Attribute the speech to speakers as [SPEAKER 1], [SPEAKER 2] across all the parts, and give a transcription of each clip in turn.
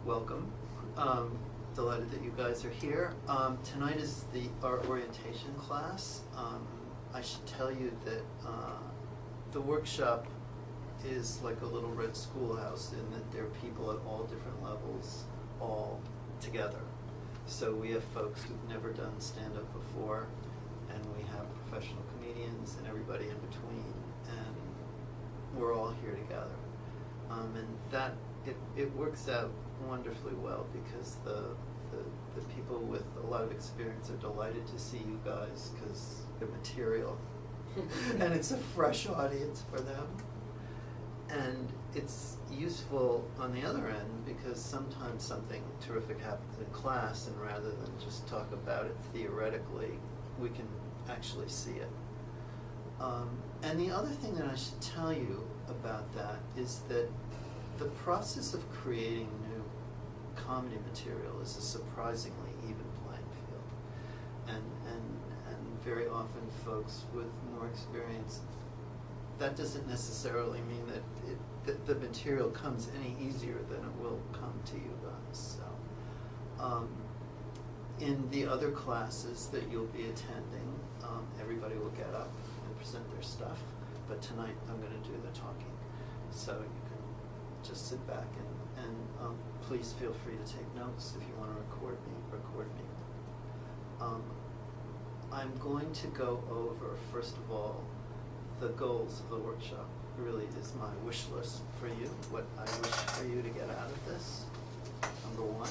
[SPEAKER 1] welcome. Delighted that you guys are here. Tonight is our orientation class. I should tell you that the workshop is like a little red schoolhouse in that there are people at all different levels all together. So we have folks who've never done stand-up before, and we have professional comedians and everybody in between, and we're all here together. And that, it works out wonderfully well because the people with a lot of experience are delighted to see you guys because the material and it's a fresh audience for them. And it's useful on the other end because sometimes something terrific happens in class, and rather than just talk about it theoretically, we can actually see it. And the other thing that I should tell you about that is that the process of creating new comedy material is a surprisingly even playing field. And very often folks with more experience, that doesn't necessarily mean that the material comes any easier than it will come to you guys. So, in the other classes that you'll be attending, everybody will get up and present their stuff, but tonight I'm going to do the talking. So you can just sit back and please feel free to take notes. If you want to record me. I'm going to go over, first of all, the goals of the workshop. It really is my wish list for you, what I wish for you to get out of this. Number one,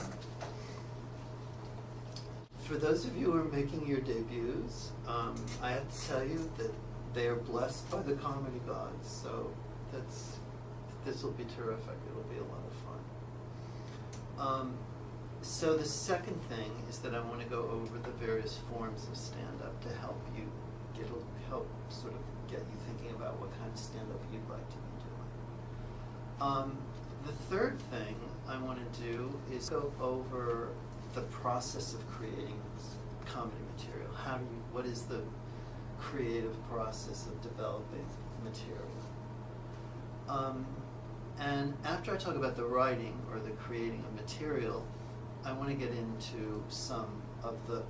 [SPEAKER 1] for those of you who are making your debuts, I have to tell you that they are blessed by the comedy gods, so this will be terrific. It'll be a lot of fun. So the second thing is that I want to go over the various forms of stand-up to help sort of get you thinking about what kind of stand-up you'd like to be doing. The third thing I want to do is go over the process of creating comedy material. What is the creative process of developing material? And after I talk about the writing or the creating of material, I want to get into some of the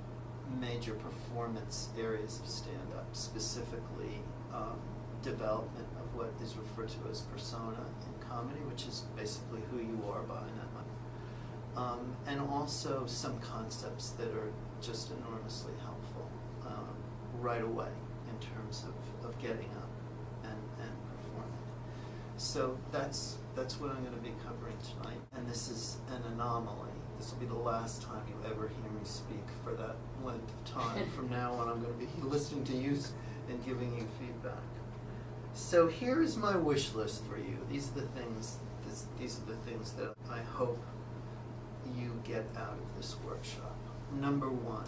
[SPEAKER 1] major performance areas of stand-up, specifically development of what is referred to as persona in comedy, which is basically who you are behind that mic. And also some concepts that are just enormously helpful right away in terms of getting up and performing. So that's what I'm going to be covering tonight, and this is an anomaly. This will be the last time you ever hear me speak for that length of time. From now on, I'm going to be listening to you and giving you feedback. So here is my wish list for you. These are the things that I hope you get out of this workshop. Number one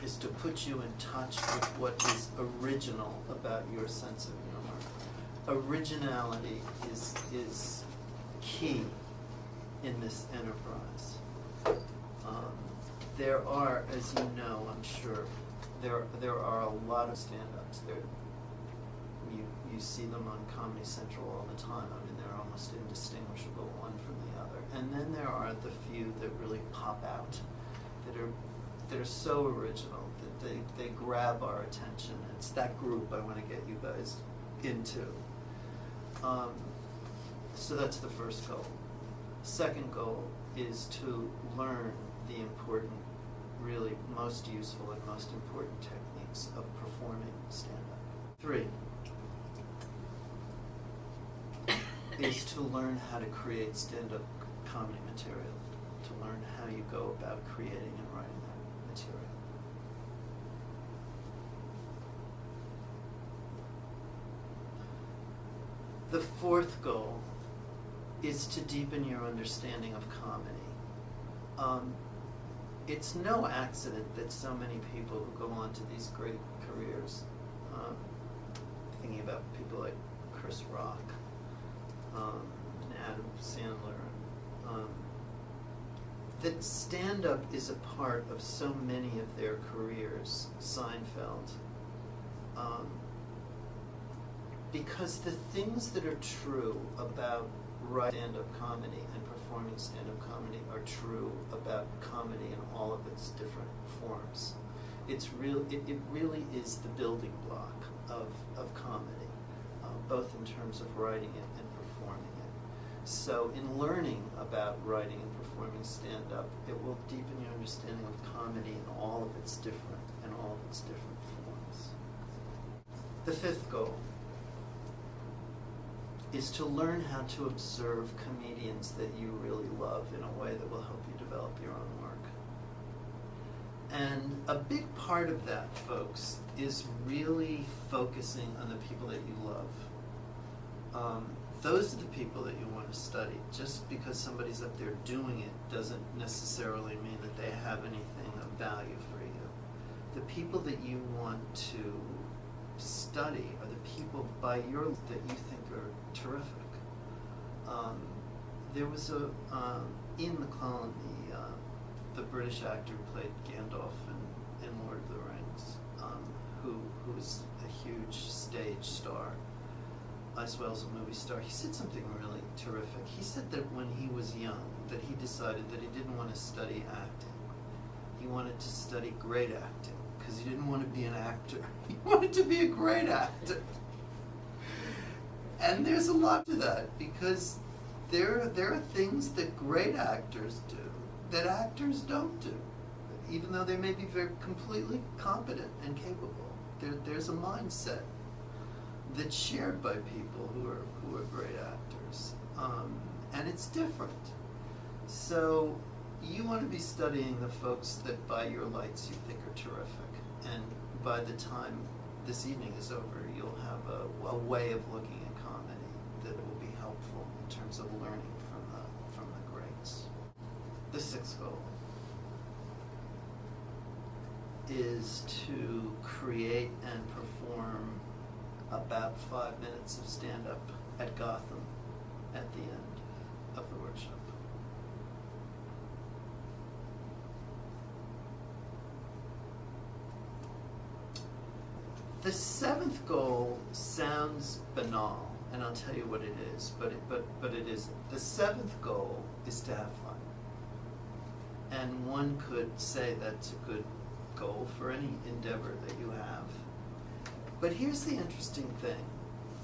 [SPEAKER 1] is to put you in touch with what is original about your sense of humor. Originality is key in this enterprise. There are, as you know, I'm sure, there are a lot of stand-ups. You see them on Comedy Central all the time. I mean, they're almost indistinguishable one from the other. And then there are the few that really pop out, that are so original that they grab our attention. It's that group I want to get you guys into. So that's the first goal. Second goal is to learn the important, really most useful and most important techniques of performing stand-up. 3 is to learn how to create stand-up comedy material, to learn how you go about creating and writing that material. The fourth goal is to deepen your understanding of comedy. It's no accident that so many people who go on to these great careers, thinking about people like Chris Rock and Adam Sandler, that stand-up is a part of so many of their careers. Seinfeld. Because the things that are true about stand-up comedy and performing stand-up comedy are true about comedy in all of its different forms. It really is the building block of comedy, both in terms of writing it and performing it. So in learning about writing and performing stand-up, it will deepen your understanding of comedy in all of its different forms. The fifth goal is to learn how to observe comedians that you really love in a way that will help you develop your own work. And a big part of that, folks, is really focusing on the people that you love. Those are the people that you want to study. Just because somebody's up there doing it doesn't necessarily mean that they have anything of value for you. The people that you want to study are the people that you think are terrific. There was Ian McClellan, the British actor who played Gandalf in Lord of the Rings, who's a huge stage star as well as a movie star. He said something really terrific. He said that when he was young, that he decided that he didn't want to study acting. He wanted to study great acting because he didn't want to be an actor. He wanted to be a great actor. And there's a lot to that, because there are things that great actors do that actors don't do, even though they may be very completely competent and capable. There's a mindset that's shared by people who are great actors, and it's different. So you want to be studying the folks that by your lights you think are terrific, and by the time this evening is over, you'll have a way of looking at comedy that will be helpful in terms of learning from the greats. The sixth goal is to create and perform about 5 minutes of stand-up at Gotham at the end of the workshop. The seventh goal sounds banal, and I'll tell you what it is, but it isn't. The seventh goal is to have fun. And one could say that's a good goal for any endeavor that you have. But here's the interesting thing.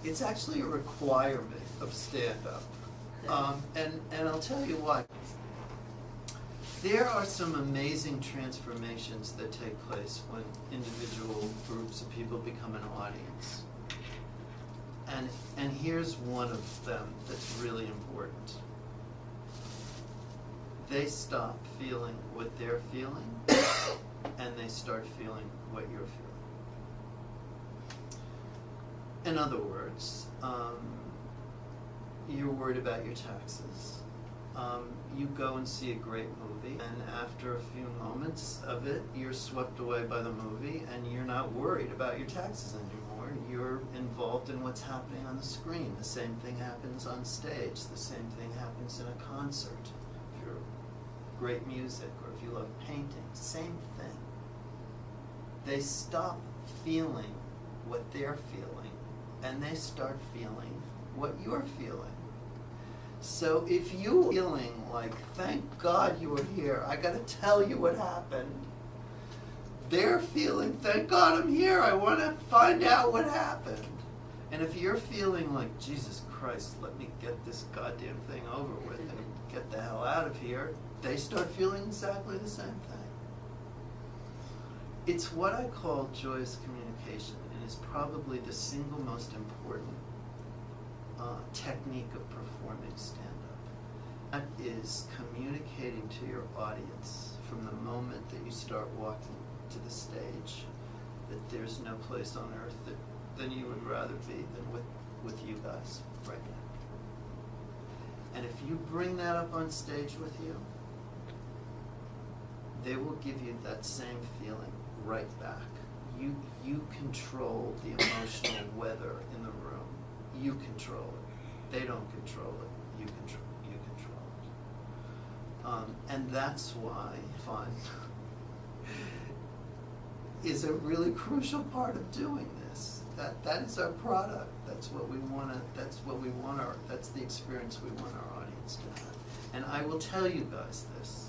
[SPEAKER 1] It's actually a requirement of stand-up. And I'll tell you why. There are some amazing transformations that take place when individual groups of people become an audience. And here's one of them that's really important. They stop feeling what they're feeling, and they start feeling what you're feeling. In other words, you're worried about your taxes. You go and see a great movie, and after a few moments of it, you're swept away by the movie, and you're not worried about your taxes anymore. You're involved in what's happening on the screen. The same thing happens on stage. The same thing happens in a concert. If you're great music, or if you love painting, same thing. They stop feeling what they're feeling, and they start feeling what you're feeling. So if you're feeling like, thank God you were here, I gotta tell you what happened, they're feeling, thank God I'm here, I wanna find out what happened. And if you're feeling like, Jesus Christ, let me get this goddamn thing over with and get the hell out of here, they start feeling exactly the same thing. It's what I call joyous communication, and is probably the single most important technique of performing stand-up. That is communicating to your audience from the moment that you start walking to the stage that there's no place on earth than you would rather be than with you guys right now. And if you bring that up on stage with you, they will give you that same feeling right back. You control the emotional weather in the room. You control it. They don't control it. You control it. And that's why fun is a really crucial part of doing this. That is our product. That's what we want. That's the experience we want our audience to have. And I will tell you guys this.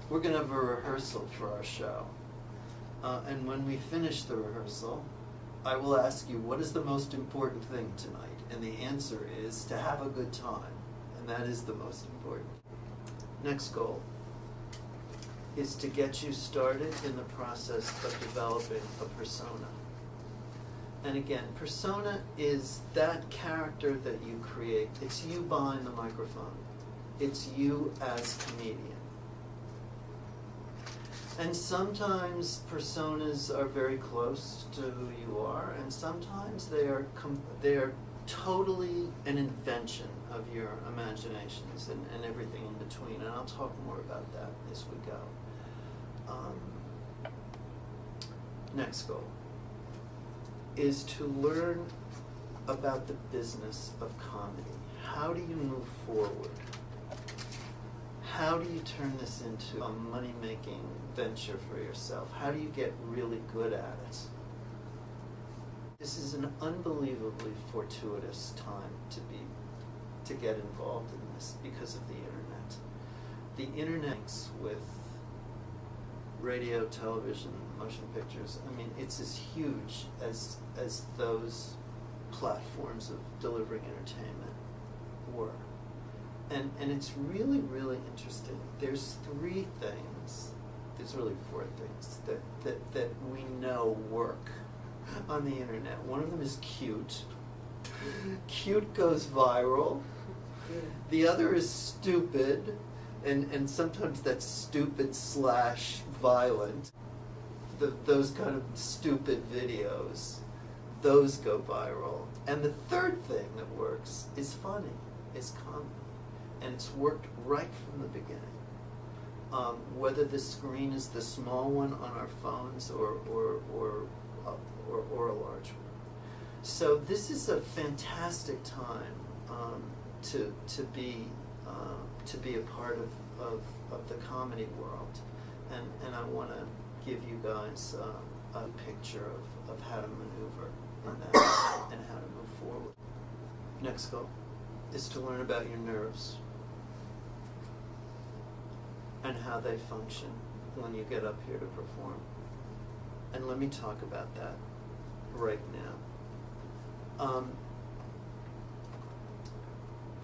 [SPEAKER 1] We're going to have a rehearsal for our show. And when we finish the rehearsal, I will ask you, what is the most important thing tonight? And the answer is to have a good time. And that is the most important. Next goal is to get you started in the process of developing a persona. And again, persona is that character that you create. It's you behind the microphone. It's you as comedian. And sometimes personas are very close to who you are, and sometimes they are totally an invention of your imaginations and everything in between. And I'll talk more about that as we go. Next goal is to learn about the business of comedy. How do you move forward? How do you turn this into a money-making venture for yourself? How do you get really good at it? This is an unbelievably fortuitous time to get involved in this because of the internet. The internet's with radio, television, motion pictures. I mean, it's as huge as those platforms of delivering entertainment were. And it's really, really interesting. There's three things, there's really four things that we know work on the internet. One of them is cute. Cute goes viral. The other is stupid, and sometimes that's stupid / violent. Those kind of stupid videos, those go viral. And the third thing that works is funny, is comedy. And it's worked right from the beginning. Whether the screen is the small one on our phones or a large one. So this is a fantastic time to be a part of the comedy world, and I want to give you guys a picture of how to maneuver in that and how to move forward. Next goal is to learn about your nerves and how they function when you get up here to perform. And let me talk about that right now.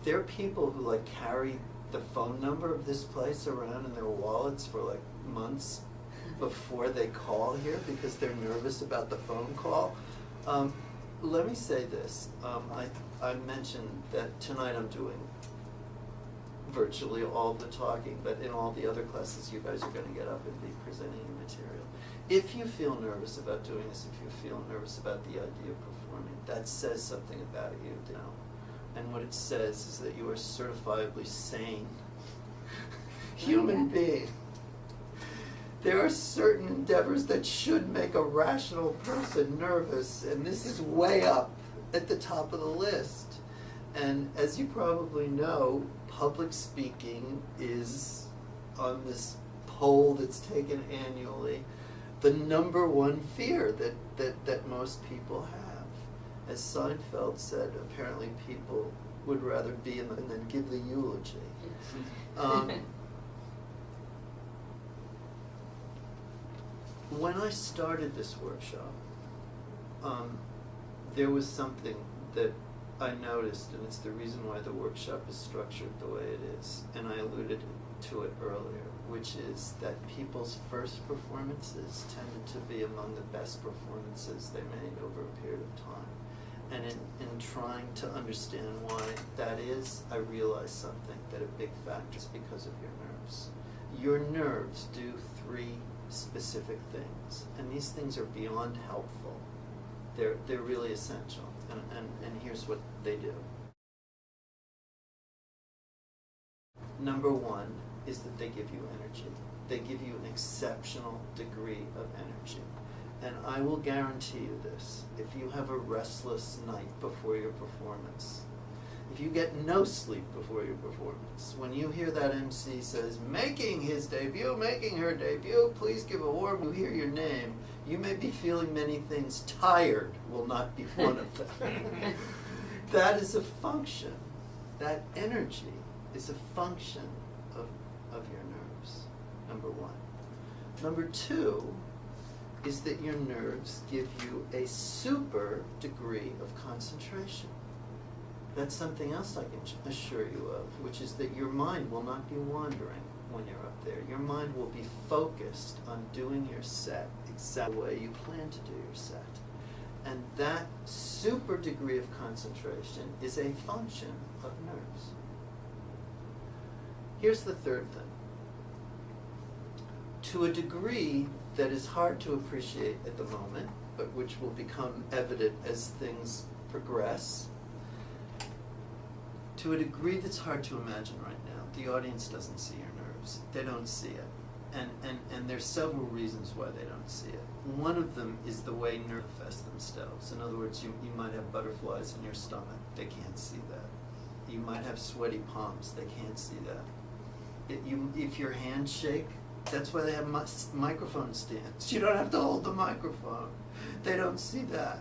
[SPEAKER 1] There are people who like carry the phone number of this place around in their wallets for like months before they call here because they're nervous about the phone call. Let me say this. I mentioned that tonight I'm doing virtually all the talking, but in all the other classes you guys are going to get up and be presenting your material. If you feel nervous about doing this, if you feel nervous about the idea of performing, that says something about you, And what it says is that you are certifiably sane human being. There are certain endeavors that should make a rational person nervous, and this is way up at the top of the list. And as you probably know, public speaking is, on this poll that's taken annually, the #1 fear that most people have. As Seinfeld said, apparently people would rather be in and then give the eulogy. When I started this workshop, there was something that I noticed, and it's the reason why the workshop is structured the way it is, and I alluded to it earlier, which is that people's first performances tended to be among the best performances they made over a period of time. And in trying to understand why that is, I realized something, that a big factor is because of your nerves. Your nerves do 3 specific things, and these things are beyond helpful. They're really essential, and here's what they do. #1 is that they give you energy. They give you an exceptional degree of energy. And I will guarantee you this, if you have a restless night before your performance, if you get no sleep before your performance, when you hear that MC says, making his debut, making her debut, please give a warm, you hear your name, you may be feeling many things. Tired will not be one of them. That is a function. That energy is a function of your nerves, number one. Number two is that your nerves give you a super degree of concentration. That's something else I can assure you of, which is that your mind will not be wandering when you're up there. Your mind will be focused on doing your set exactly the way you plan to do your set. And that super degree of concentration is a function of nerves. Here's the third thing. To a degree that is hard to appreciate at the moment, but which will become evident as things progress, to a degree that's hard to imagine right now, the audience doesn't see your nerves. They don't see it. And there's several reasons why they don't see it. One of them is the way nerves manifest themselves. In other words, you might have butterflies in your stomach. They can't see that. You might have sweaty palms. They can't see that. If your hands shake, that's why they have microphone stands. You don't have to hold the microphone. They don't see that.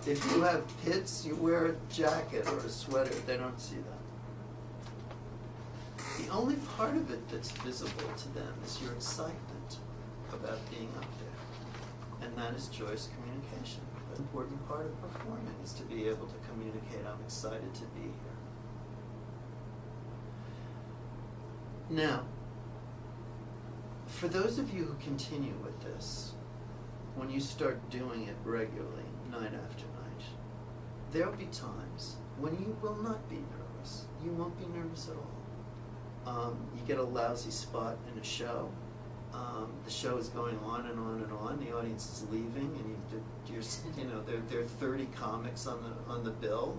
[SPEAKER 1] If you have pits, you wear a jacket or a sweater. They don't see that. The only part of it that's visible to them is your excitement about being up there. And that is joyous communication. An important part of performing is to be able to communicate, I'm excited to be here. Now, for those of you who continue with this, when you start doing it regularly, night after night, there will be times when you will not be nervous. You won't be nervous at all. You get a lousy spot in a show. The show is going on and on and on. The audience is leaving, and there are 30 comics on the bill,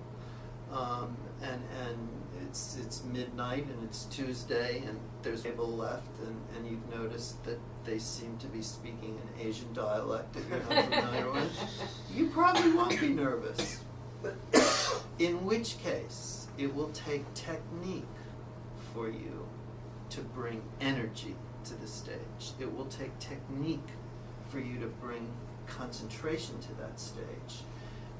[SPEAKER 1] and it's midnight and it's Tuesday and there's a table left, and you've noticed that they seem to be speaking an Asian dialect that you're not familiar with. You probably won't be nervous, but in which case it will take technique for you to bring energy to the stage. It will take technique for you to bring concentration to that stage.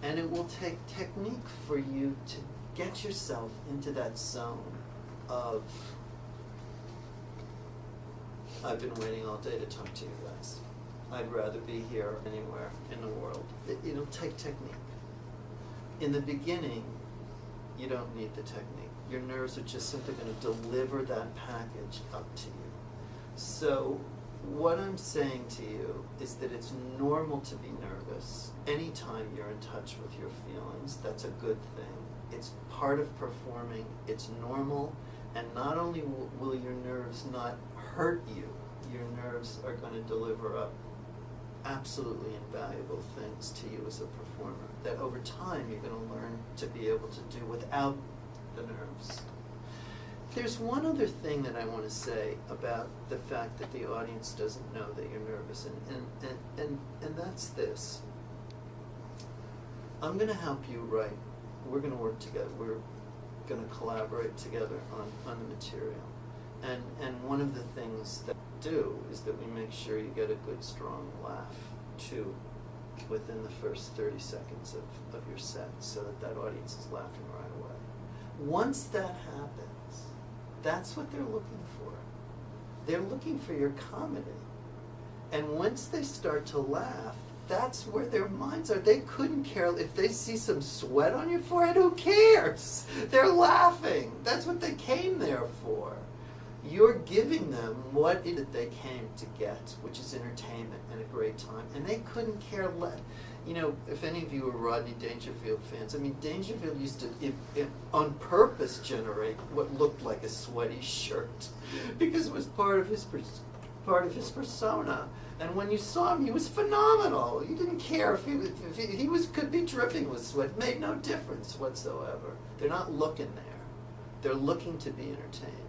[SPEAKER 1] And it will take technique for you to get yourself into that zone of, I've been waiting all day to talk to you guys. I'd rather be here anywhere in the world. It'll take technique. In the beginning, you don't need the technique. Your nerves are just simply going to deliver that package up to you. So what I'm saying to you is that it's normal to be nervous. Anytime you're in touch with your feelings, that's a good thing. It's part of performing. It's normal. And not only will your nerves not hurt you, your nerves are going to deliver up absolutely invaluable things to you as a performer that over time you're going to learn to be able to do without the nerves. There's one other thing that I want to say about the fact that the audience doesn't know that you're nervous, and that's this. I'm going to help you write. We're going to work together. We're going to collaborate together on the material. And one of the things that we do is that we make sure you get a good, strong laugh, too, within the first 30 seconds of your set, so that audience is laughing right away. Once that happens, that's what they're looking for. They're looking for your comedy. And once they start to laugh, that's where their minds are. They couldn't care if they see some sweat on your forehead. Who cares? They're laughing. That's what they came there for. You're giving them what it is that they came to get, which is entertainment and a great time. And they couldn't care less. You know, if any of you are Rodney Dangerfield fans, I mean, Dangerfield used to, on purpose, generate what looked like a sweaty shirt because it was part of his persona. And when you saw him, he was phenomenal. You didn't care if he could be dripping with sweat. It made no difference whatsoever. They're not looking there. They're looking to be entertained.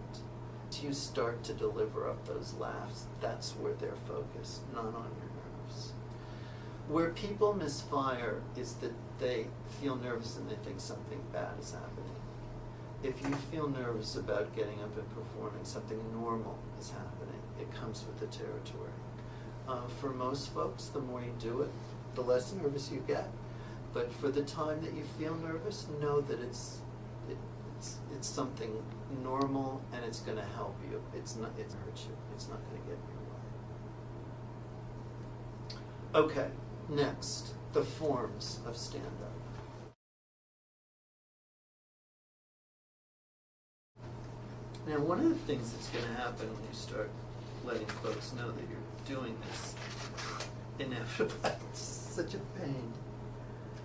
[SPEAKER 1] You start to deliver up those laughs, that's where they're focused, not on your nerves. Where people misfire is that they feel nervous and they think something bad is happening. If you feel nervous about getting up and performing, something normal is happening. It comes with the territory. For most folks, the more you do it, the less nervous you get. But for the time that you feel nervous, know that it's it's something normal, and it's going to help you. It's not. It's hurt you. It's not going to get in your way. Okay. Next, the forms of stand-up. Now, one of the things that's going to happen when you start letting folks know that you're doing this, inevitably, it's such a pain,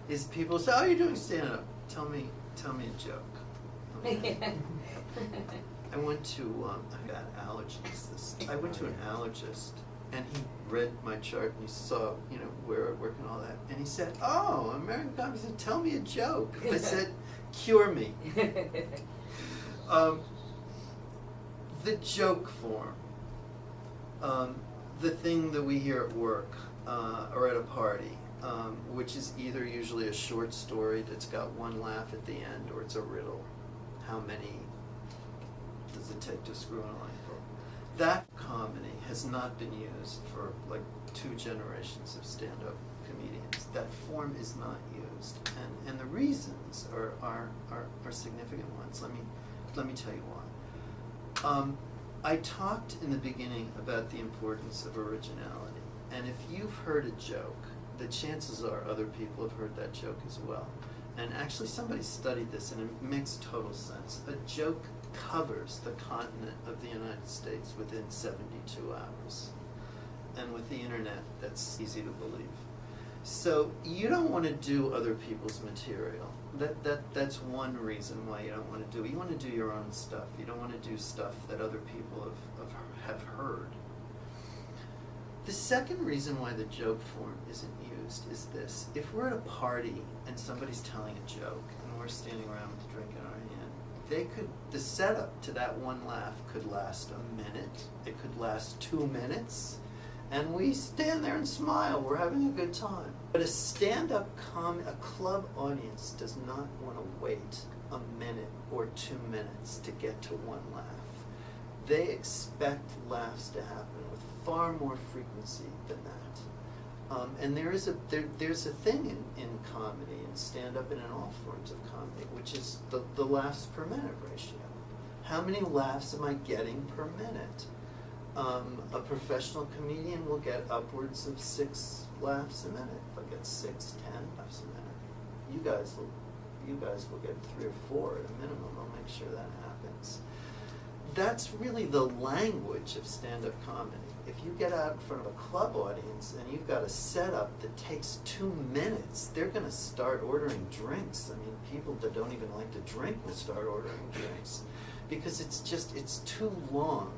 [SPEAKER 1] is people say, "Oh, you're doing stand-up. Tell me a joke." Okay. I went to I got allergies. I went to an allergist, and he read my chart and he saw where I work and all that, and he said, "Oh, American comedy." He said, "Tell me a joke." I said, "Cure me." The joke form, the thing that we hear at work or at a party, which is either usually a short story that's got one laugh at the end, or it's a riddle. How many does it take to screw in a light bulb? That comedy has not been used for like 2 generations of stand-up comedians. That form is not used, and the reasons are significant ones. Let me tell you why. I talked in the beginning about the importance of originality, and if you've heard a joke, the chances are other people have heard that joke as well. And actually somebody studied this, and it makes total sense. A joke covers the continent of the United States within 72 hours. And with the internet, that's easy to believe. So you don't want to do other people's material. That's one reason why you don't want to do it. You want to do your own stuff. You don't want to do stuff that other people have heard. The second reason why the joke form isn't used is this. If we're at a party and somebody's telling a joke and we're standing around with a drink in our hand, the setup to that one laugh could last a minute. It could last 2 minutes. And we stand there and smile. We're having a good time. But a club audience does not want to wait a minute or 2 minutes to get to one laugh. They expect laughs to happen with far more frequency than that. And there's a thing in comedy, in stand-up, and in all forms of comedy, which is the laughs per minute ratio. How many laughs am I getting per minute? A professional comedian will get upwards of 6 laughs a minute. They'll get 6, 10 laughs a minute. You guys will get 3 or 4 at a minimum. I'll make sure that happens. That's really the language of stand-up comedy. If you get out in front of a club audience and you've got a setup that takes 2 minutes, they're going to start ordering drinks. I mean, people that don't even like to drink will start ordering drinks because it's too long.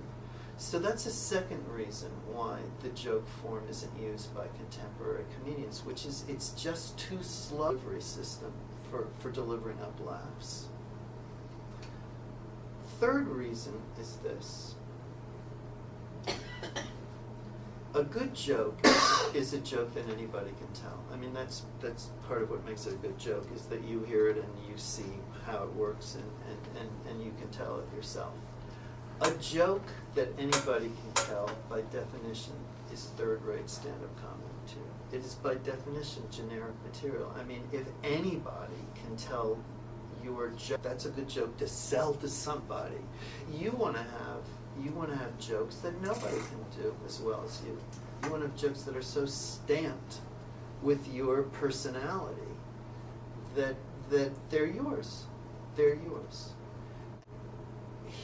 [SPEAKER 1] So that's a second reason why the joke form isn't used by contemporary comedians, which is it's just too slow delivery system for delivering up laughs. Third reason is this. A good joke is a joke that anybody can tell. I mean, that's part of what makes it a good joke, is that you hear it and you see how it works and you can tell it yourself. A joke that anybody can tell, by definition, is third-rate stand-up comedy material. It is, by definition, generic material. I mean, if anybody can tell your joke, that's a good joke to sell to somebody. You want to have jokes that nobody can do as well as you. You want to have jokes that are so stamped with your personality that they're yours. They're yours.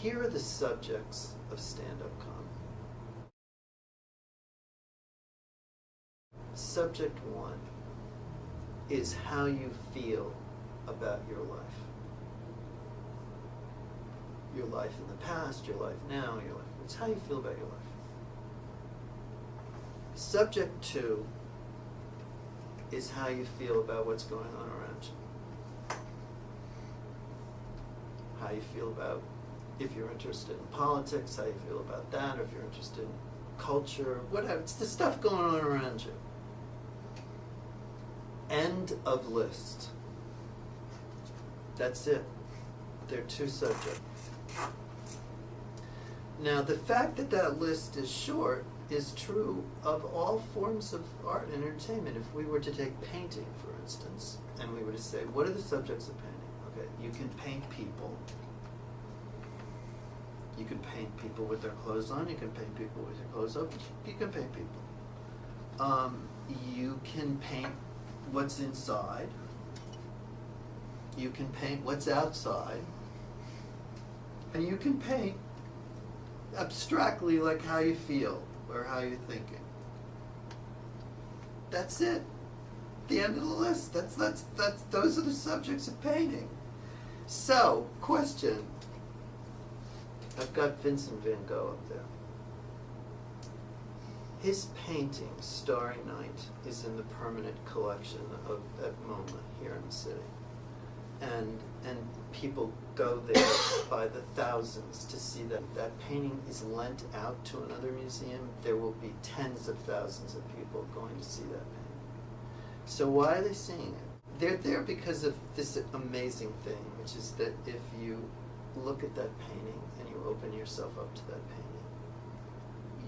[SPEAKER 1] Here are the subjects of stand-up comedy. Subject 1 is how you feel about your life. Your life in the past, your life now, your life. It's how you feel about your life. Subject 2 is how you feel about what's going on around you. How you feel about, if you're interested in politics, how you feel about that, or if you're interested in culture, whatever. It's the stuff going on around you. End of list. That's it. There are 2 subjects. Now, the fact that list is short is true of all forms of art and entertainment. If we were to take painting, for instance, and we were to say, what are the subjects of painting? Okay, you can paint people, You can paint people with their clothes on, you can paint people with your clothes off, you can paint people. You can paint what's inside, you can paint what's outside, and you can paint abstractly like how you feel or how you're thinking. That's it. The end of the list. Those are the subjects of painting. So, question. I've got Vincent van Gogh up there. His painting, Starry Night, is in the permanent collection at MoMA here in the city. And people go there by the thousands to see that. That painting is lent out to another museum. There will be tens of thousands of people going to see that painting. So why are they seeing it? They're there because of this amazing thing, which is that if you look at that painting and you open yourself up to that painting,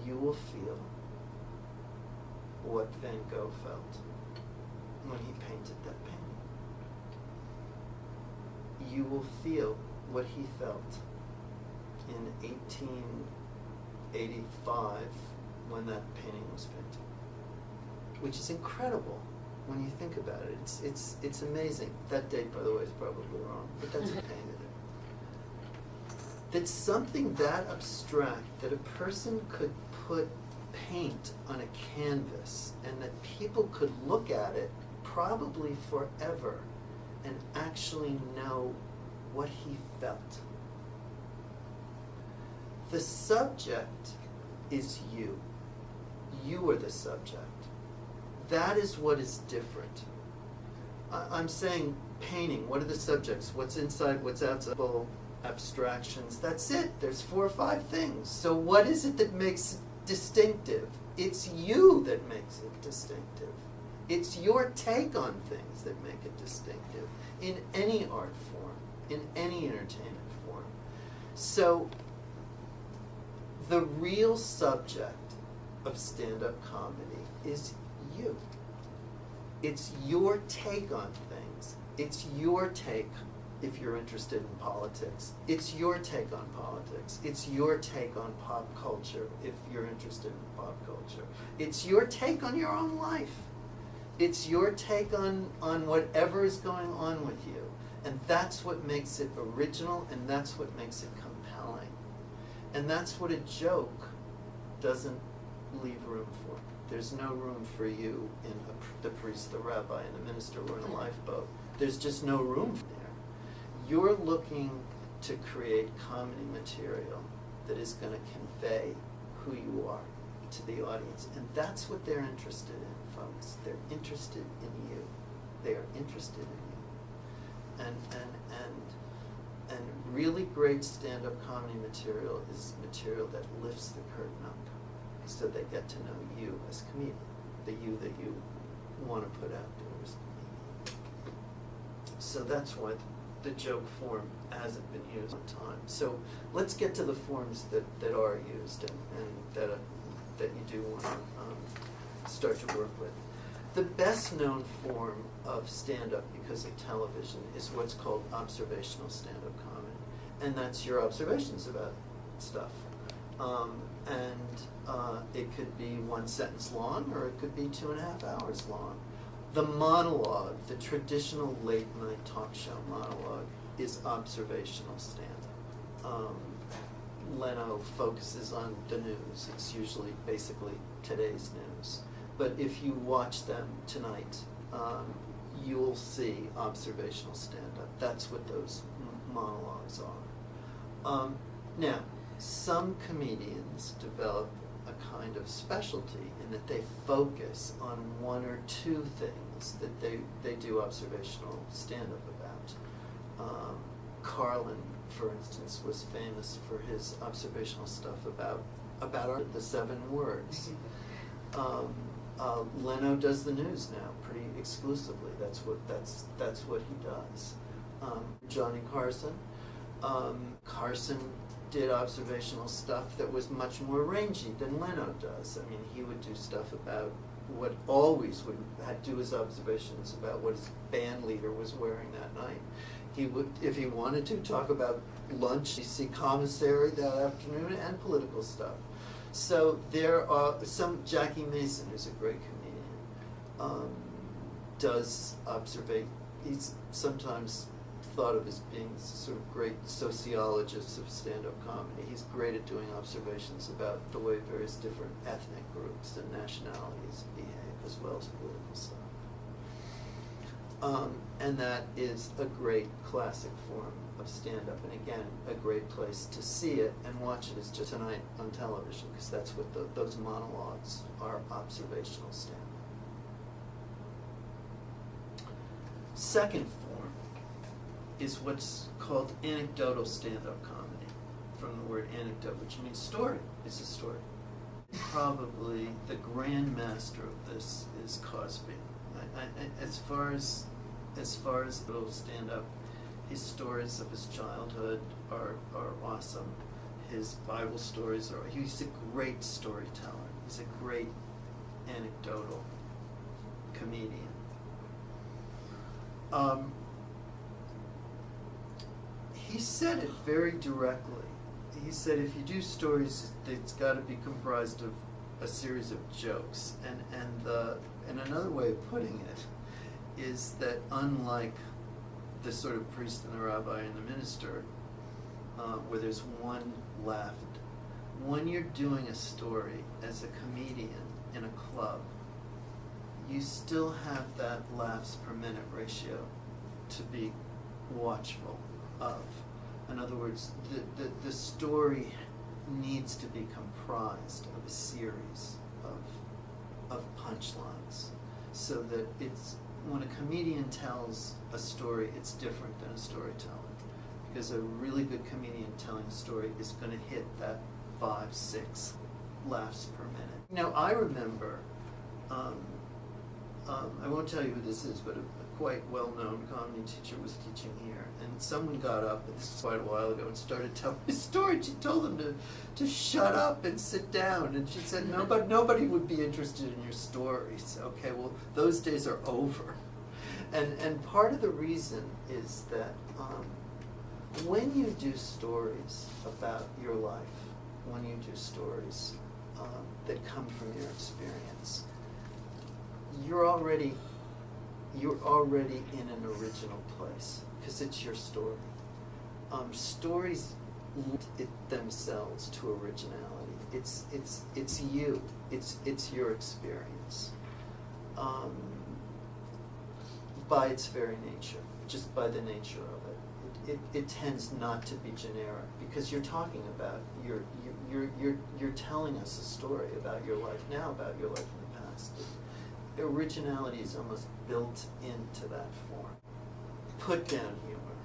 [SPEAKER 1] you will feel what Van Gogh felt when he painted that painting. You will feel what he felt in 1885 when that painting was painted, which is incredible when you think about it. It's amazing. That date, by the way, is probably wrong, but that's a pain in it. That something that abstract, that a person could put paint on a canvas and that people could look at it probably forever and actually know what he felt. The subject is you. You are the subject. That is what is different. I'm saying painting, what are the subjects? What's inside, what's outside? Abstractions, that's it. There's 4 or 5 things. So what is it that makes it distinctive? It's you that makes it distinctive. It's your take on things that make it distinctive in any art form, in any entertainment form. So the real subject of stand-up comedy is you. It's your take on things. It's your take if you're interested in politics. It's your take on politics. It's your take on pop culture if you're interested in pop culture. It's your take on your own life. It's your take on whatever is going on with you. And that's what makes it original, and that's what makes it compelling. And that's what a joke doesn't leave room for. There's no room for you in the priest, the rabbi, and the minister, or in a lifeboat. There's just no room there. You're looking to create comedy material that is going to convey who you are to the audience. And that's what they're interested in, folks. They're interested in you. They are interested in you. And really great stand-up comedy material is material that lifts the curtain up so they get to know you as a comedian, the you that you want to put out there as a comedian. So that's why the joke form hasn't been used on time. So let's get to the forms that are used and that you do want to start to work with. The best known form of stand-up because of television is what's called observational stand-up comedy. And that's your observations about stuff. It could be 1 sentence long, or it could be 2.5 hours long. The monologue, the traditional late night talk show monologue, is observational stand-up. Leno focuses on the news. It's usually basically today's news. But if you watch them tonight, you'll see observational stand-up. That's what those monologues are. Now, some comedians develop a kind of specialty in that they focus on 1 or 2 things that they do observational stand-up about. Carlin, for instance, was famous for his observational stuff about art, the 7 words. Leno does the news now pretty exclusively. That's what he does. Johnny Carson. Carson did observational stuff that was much more rangy than Leno does. I mean, he would do stuff about what always would do his observations about what his band leader was wearing that night. He would, if he wanted to, talk about lunch, see commissary that afternoon, and political stuff. So there are Jackie Mason, who's a great comedian, does observate. He's sometimes thought of as being sort of great sociologist of stand-up comedy. He's great at doing observations about the way various different ethnic groups and nationalities behave, as well as political stuff. And that is a great classic form of stand-up, and again, a great place to see it and watch it is just tonight on television, because that's what those monologues are, observational stand-up. Second form is what's called anecdotal stand-up comedy, from the word anecdote, which means story. It's a story. Probably the grand master of this is Cosby. As far as little stand-up, his stories of his childhood are awesome. His Bible stories are. He's a great storyteller. He's a great anecdotal comedian. He said it very directly. He said, if you do stories, it's got to be comprised of a series of jokes. And another way of putting it is that unlike the sort of priest and the rabbi and the minister, where there's one laugh, when you're doing a story as a comedian in a club, you still have that laughs per minute ratio to be watchful of. In other words, the story needs to be comprised of a series of punchlines, so that it's, when a comedian tells a story, it's different than a storyteller. Because a really good comedian telling a story is going to hit that 5, 6 laughs per minute. Now, I remember, I won't tell you who this is, but a quite well-known comedy teacher was teaching here, and someone got up, and this was quite a while ago, and started telling his story. She told them to shut up and sit down, and she said, nobody would be interested in your stories. Okay, well, those days are over. And part of the reason is that when you do stories about your life, when you do stories that come from your experience, you're already in an original place, because it's your story. Stories lend it themselves to originality. It's you. It's your experience. By its very nature, just by the nature of it, it tends not to be generic, because you're talking about you're telling us a story about your life now, about your life in the past. Originality is almost built into that form. Put down humor.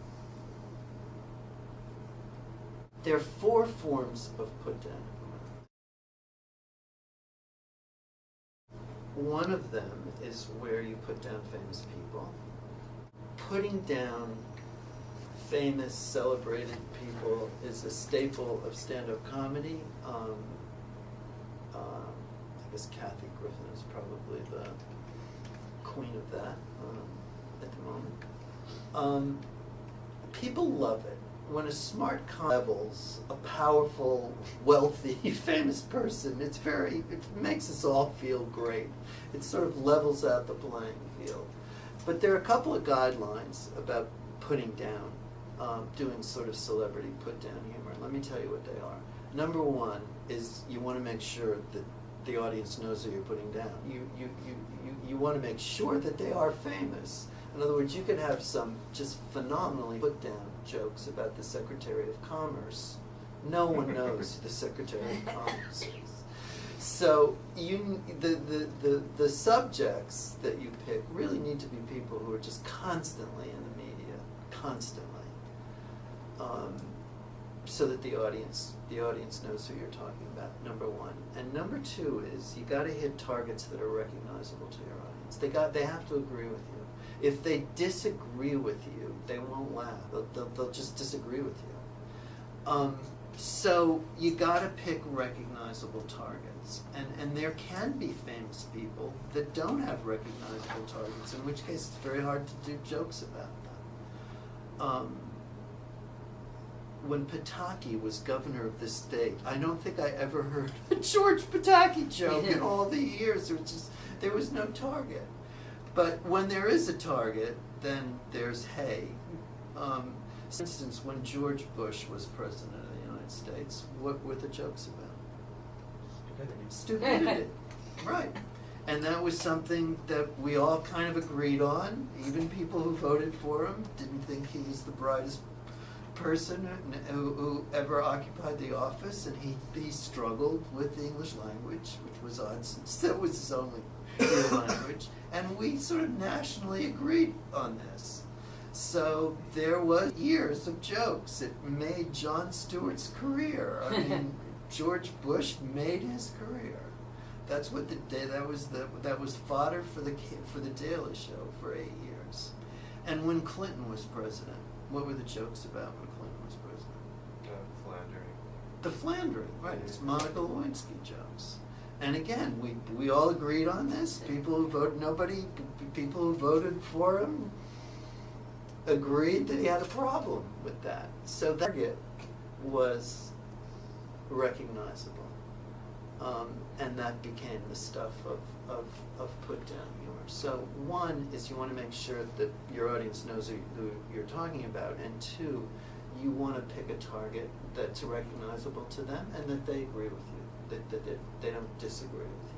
[SPEAKER 1] There are 4 forms of put down humor. One of them is where you put down famous people. Putting down famous, celebrated people is a staple of stand-up comedy. I guess Kathy Griffin is probably the queen of that at the moment. People love it. When a smart levels a powerful, wealthy, famous person, it makes us all feel great. It sort of levels out the playing field. But there are a couple of guidelines about putting down, doing sort of celebrity put-down humor. Let me tell you what they are. Number 1 is you want to make sure that the audience knows who you're putting down. You want to make sure that they are famous. In other words, you could have some just phenomenally put-down jokes about the Secretary of Commerce. No one knows who the Secretary of Commerce is. So the subjects that you pick really need to be people who are just constantly in the media, constantly, so that the audience knows who you're talking about. Number 1, and number 2 is you got to hit targets that are recognizable to your audience. They have to agree with you. If they disagree with you, they won't laugh. They'll just disagree with you. So you got to pick recognizable targets, and there can be famous people that don't have recognizable targets, in which case it's very hard to do jokes about when Pataki was governor of this state, I don't think I ever heard a George Pataki joke in all the years. There was no target. But when there is a target, then there's hay. For instance, when George Bush was president of the United States, what were the jokes about? Stupidity. Right. And that was something that we all kind of agreed on. Even people who voted for him didn't think he was the brightest person who ever occupied the office, and he struggled with the English language, which was odd since that was his only real language. And we sort of nationally agreed on this. So there was years of jokes. It made Jon Stewart's career. I mean, George Bush made his career. That's what that was fodder for the Daily Show for 8 years. And when Clinton was president, what were the jokes about when Clinton was president?
[SPEAKER 2] Philandering.
[SPEAKER 1] The philandering, right? It's Monica Lewinsky jokes. And again, we all agreed on this. People who voted for him agreed that he had a problem with that. So that target was recognizable. And that became the stuff of put-down humor. So one is you want to make sure that your audience knows who you're talking about, and two, you want to pick a target that's recognizable to them and that they agree with you, that they don't disagree with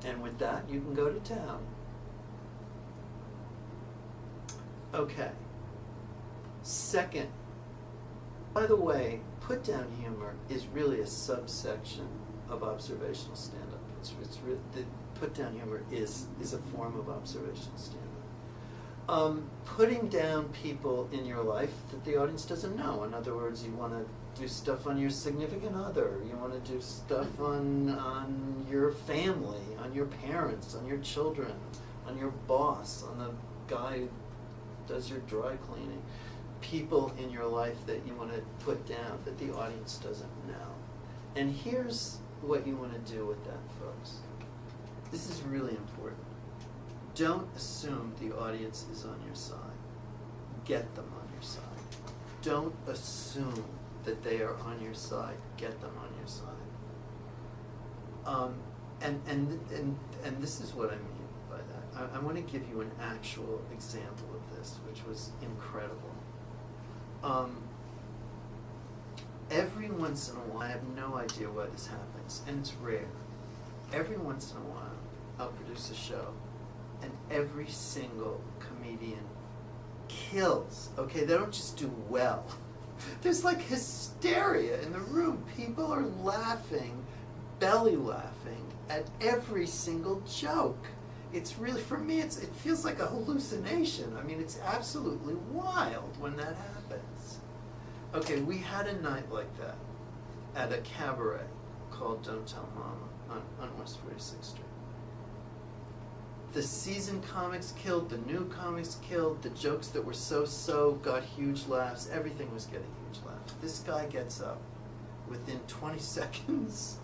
[SPEAKER 1] you. And with that, you can go to town. Okay. Second, by the way, put-down humor is really a subsection of observational stand-up. The put-down humor is a form of observational stand-up. Putting down people in your life that the audience doesn't know. In other words, you want to do stuff on your significant other. You want to do stuff on your family, on your parents, on your children, on your boss, on the guy who does your dry cleaning. People in your life that you want to put down that the audience doesn't know. And here's what you want to do with that, folks. This is really important. Don't assume the audience is on your side. Get them on your side. Don't assume that they are on your side. Get them on your side. And this is what I mean by that. I want to give you an actual example of this, which was incredible. Every once in a while, I have no idea why this happens, and it's rare. Every once in a while, I'll produce a show, and every single comedian kills. Okay, they don't just do well. There's like hysteria in the room. People are laughing, belly laughing, at every single joke. It's really, for me, it feels like a hallucination. I mean, it's absolutely wild when that happens. Okay, we had a night like that at a cabaret called Don't Tell Mama on West 46th Street. The seasoned comics killed, the new comics killed, the jokes that were so-so got huge laughs, everything was getting huge laughs. This guy gets up within 20 seconds.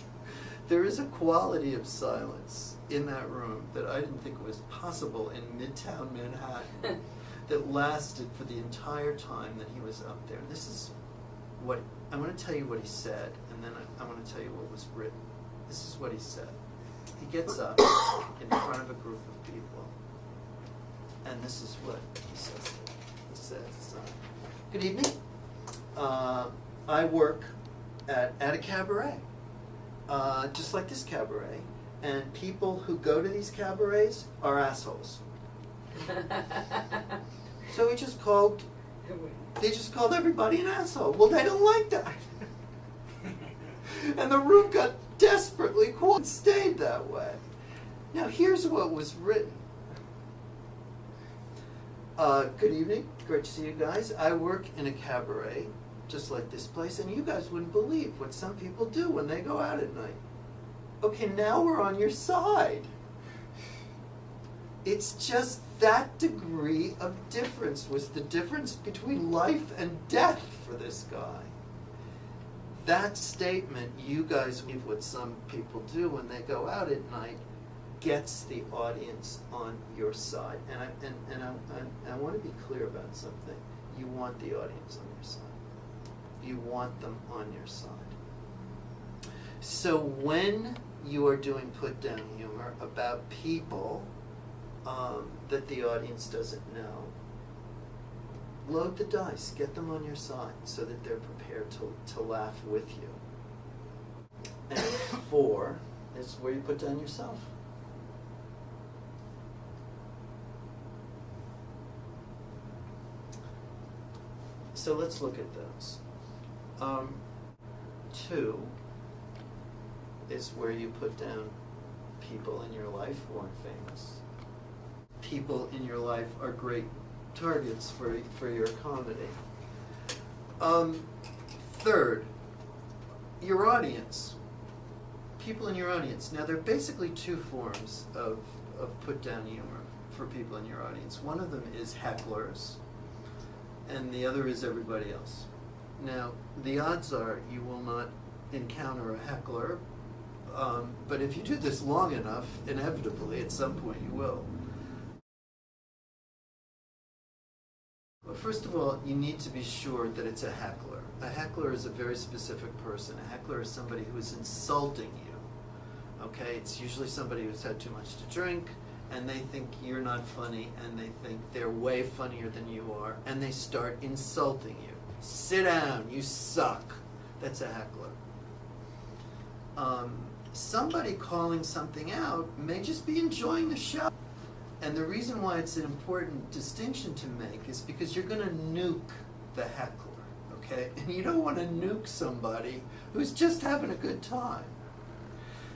[SPEAKER 1] There is a quality of silence in that room that I didn't think was possible in Midtown Manhattan that lasted for the entire time that he was up there. This is what, I want to tell you what he said, and then I want to tell you what was written. This is what he said. He gets up in front of a group of people, and this is what he says. He says, good evening. I work at a cabaret, just like this cabaret, and people who go to these cabarets are assholes. So they just called everybody an asshole. Well, they don't like that. And the room got desperately quiet and stayed that way. Now, here's what was written. Good evening. Great to see you guys. I work in a cabaret, just like this place, and you guys wouldn't believe what some people do when they go out at night. Okay, now we're on your side. It's just that degree of difference was the difference between life and death for this guy. That statement, you guys believe what some people do when they go out at night, gets the audience on your side. And I want to be clear about something. You want the audience on your side. You want them on your side. So when you are doing put-down humor about people that the audience doesn't know, load the dice, get them on your side so that they're prepared to laugh with you. And 4 is where you put down yourself. So let's look at those. 2 is where you put down people in your life who aren't famous. People in your life are great targets for your comedy. 3rd, your audience. People in your audience. Now, there are basically 2 forms of put-down humor for people in your audience. One of them is hecklers, and the other is everybody else. Now, the odds are you will not encounter a heckler, but if you do this long enough, inevitably, at some point you will. Well, first of all, you need to be sure that it's a heckler. A heckler is a very specific person. A heckler is somebody who is insulting you. Okay? It's usually somebody who's had too much to drink, and they think you're not funny, and they think they're way funnier than you are, and they start insulting you. Sit down, you suck. That's a heckler. Somebody calling something out may just be enjoying the show. And the reason why it's an important distinction to make is because you're going to nuke the heckler, okay? And you don't want to nuke somebody who's just having a good time.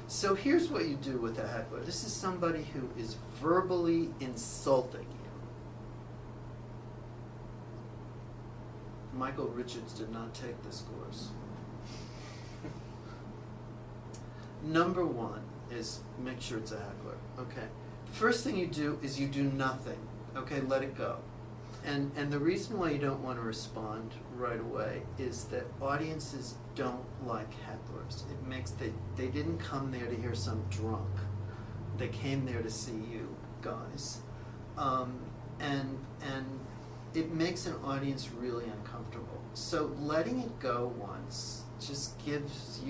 [SPEAKER 1] So here's what you do with a heckler. This is somebody who is verbally insulting you. Michael Richards did not take this course. Number 1 is make sure it's a heckler, okay? First thing you do is you do nothing, okay? Let it go. And the reason why you don't want to respond right away is that audiences don't like hecklers. It makes they didn't come there to hear some drunk. They came there to see you guys, and it makes an audience really uncomfortable. So letting it go once just gives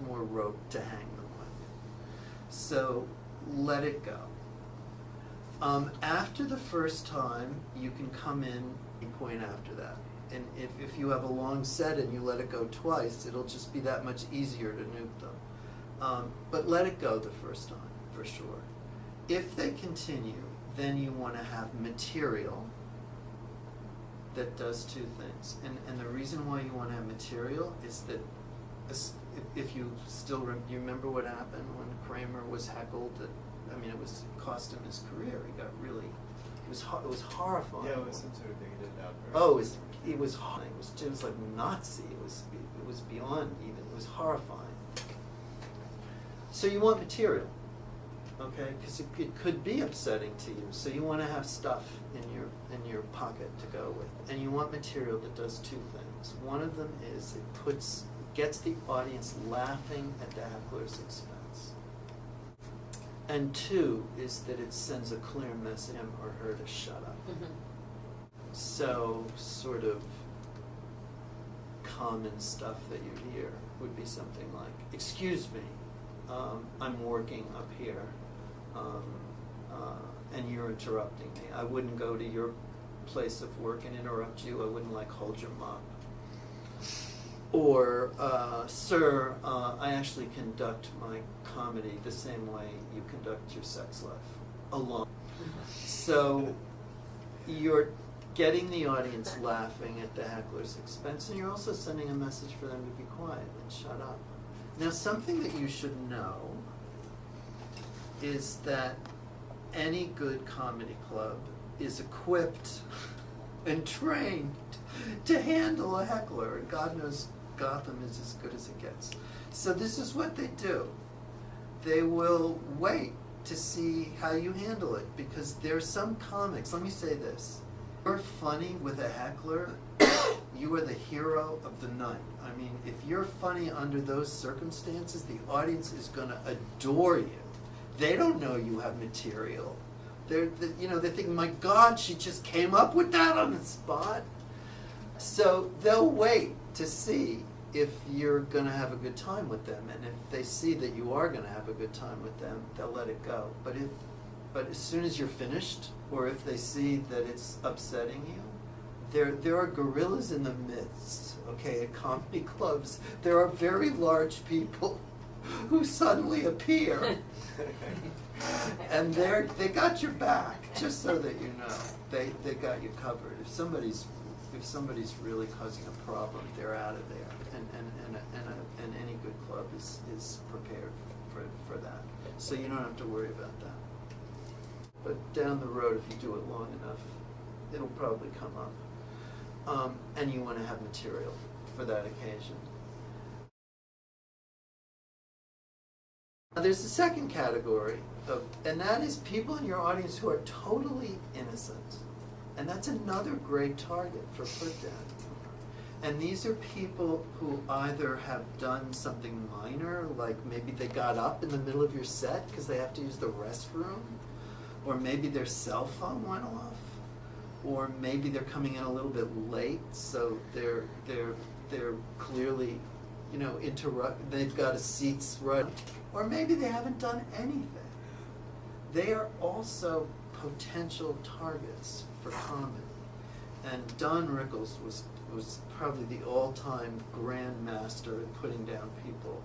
[SPEAKER 1] more rope to hang them on. So let it go. After the first time, you can come in and point after that. And if you have a long set and you let it go twice, it'll just be that much easier to nuke them. But let it go the first time, for sure. If they continue, then you want to have material that does 2 things. And the reason why you want to have material is that if you still you remember what happened when Kramer was heckled, it cost him his career. He got really, it was horrifying.
[SPEAKER 2] Yeah, it was some sort of bigoted outburst.
[SPEAKER 1] Oh, it was like Nazi. It was beyond even. It was horrifying. So you want material, okay? Because it could be upsetting to you. So you want to have stuff in your pocket to go with, and you want material that does 2 things. One of them is it gets the audience laughing at the heckler's expense. And 2 is that it sends a clear message to him or her to shut up. Mm-hmm. So sort of common stuff that you hear would be something like, "Excuse me, I'm working up here, and you're interrupting me. I wouldn't go to your place of work and interrupt you. I wouldn't hold your mop." Or, "Sir, I actually conduct my comedy the same way you conduct your sex life, alone." So you're getting the audience laughing at the heckler's expense, and you're also sending a message for them to be quiet and shut up. Now, something that you should know is that any good comedy club is equipped and trained to handle a heckler, and God knows Gotham is as good as it gets. So this is what they do. They will wait to see how you handle it, because there are some comics, let me say this, you're funny with a heckler, you are the hero of the night. I mean, if you're funny under those circumstances, the audience is going to adore you. They don't know you have material. They're thinking, my God, she just came up with that on the spot. So they'll wait to see if you're going to have a good time with them, and if they see that you are going to have a good time with them, they'll let it go. But as soon as you're finished, or if they see that it's upsetting you, there are gorillas in the midst. Okay, at comedy clubs, there are very large people who suddenly appear, and they got your back. Just so that you know, they got you covered. If somebody's really causing a problem, they're out of there. And any good club is prepared for that. So you don't have to worry about that. But down the road, if you do it long enough, it'll probably come up. And you want to have material for that occasion. Now, there's a second category, and that is people in your audience who are totally innocent. And that's another great target for put-down. And these are people who either have done something minor, like maybe they got up in the middle of your set because they have to use the restroom, or maybe their cell phone went off, or maybe they're coming in a little bit late, so they're clearly, they've got a seats right, or maybe they haven't done anything. They are also potential targets for comedy. And Don Rickles was probably the all-time grandmaster at putting down people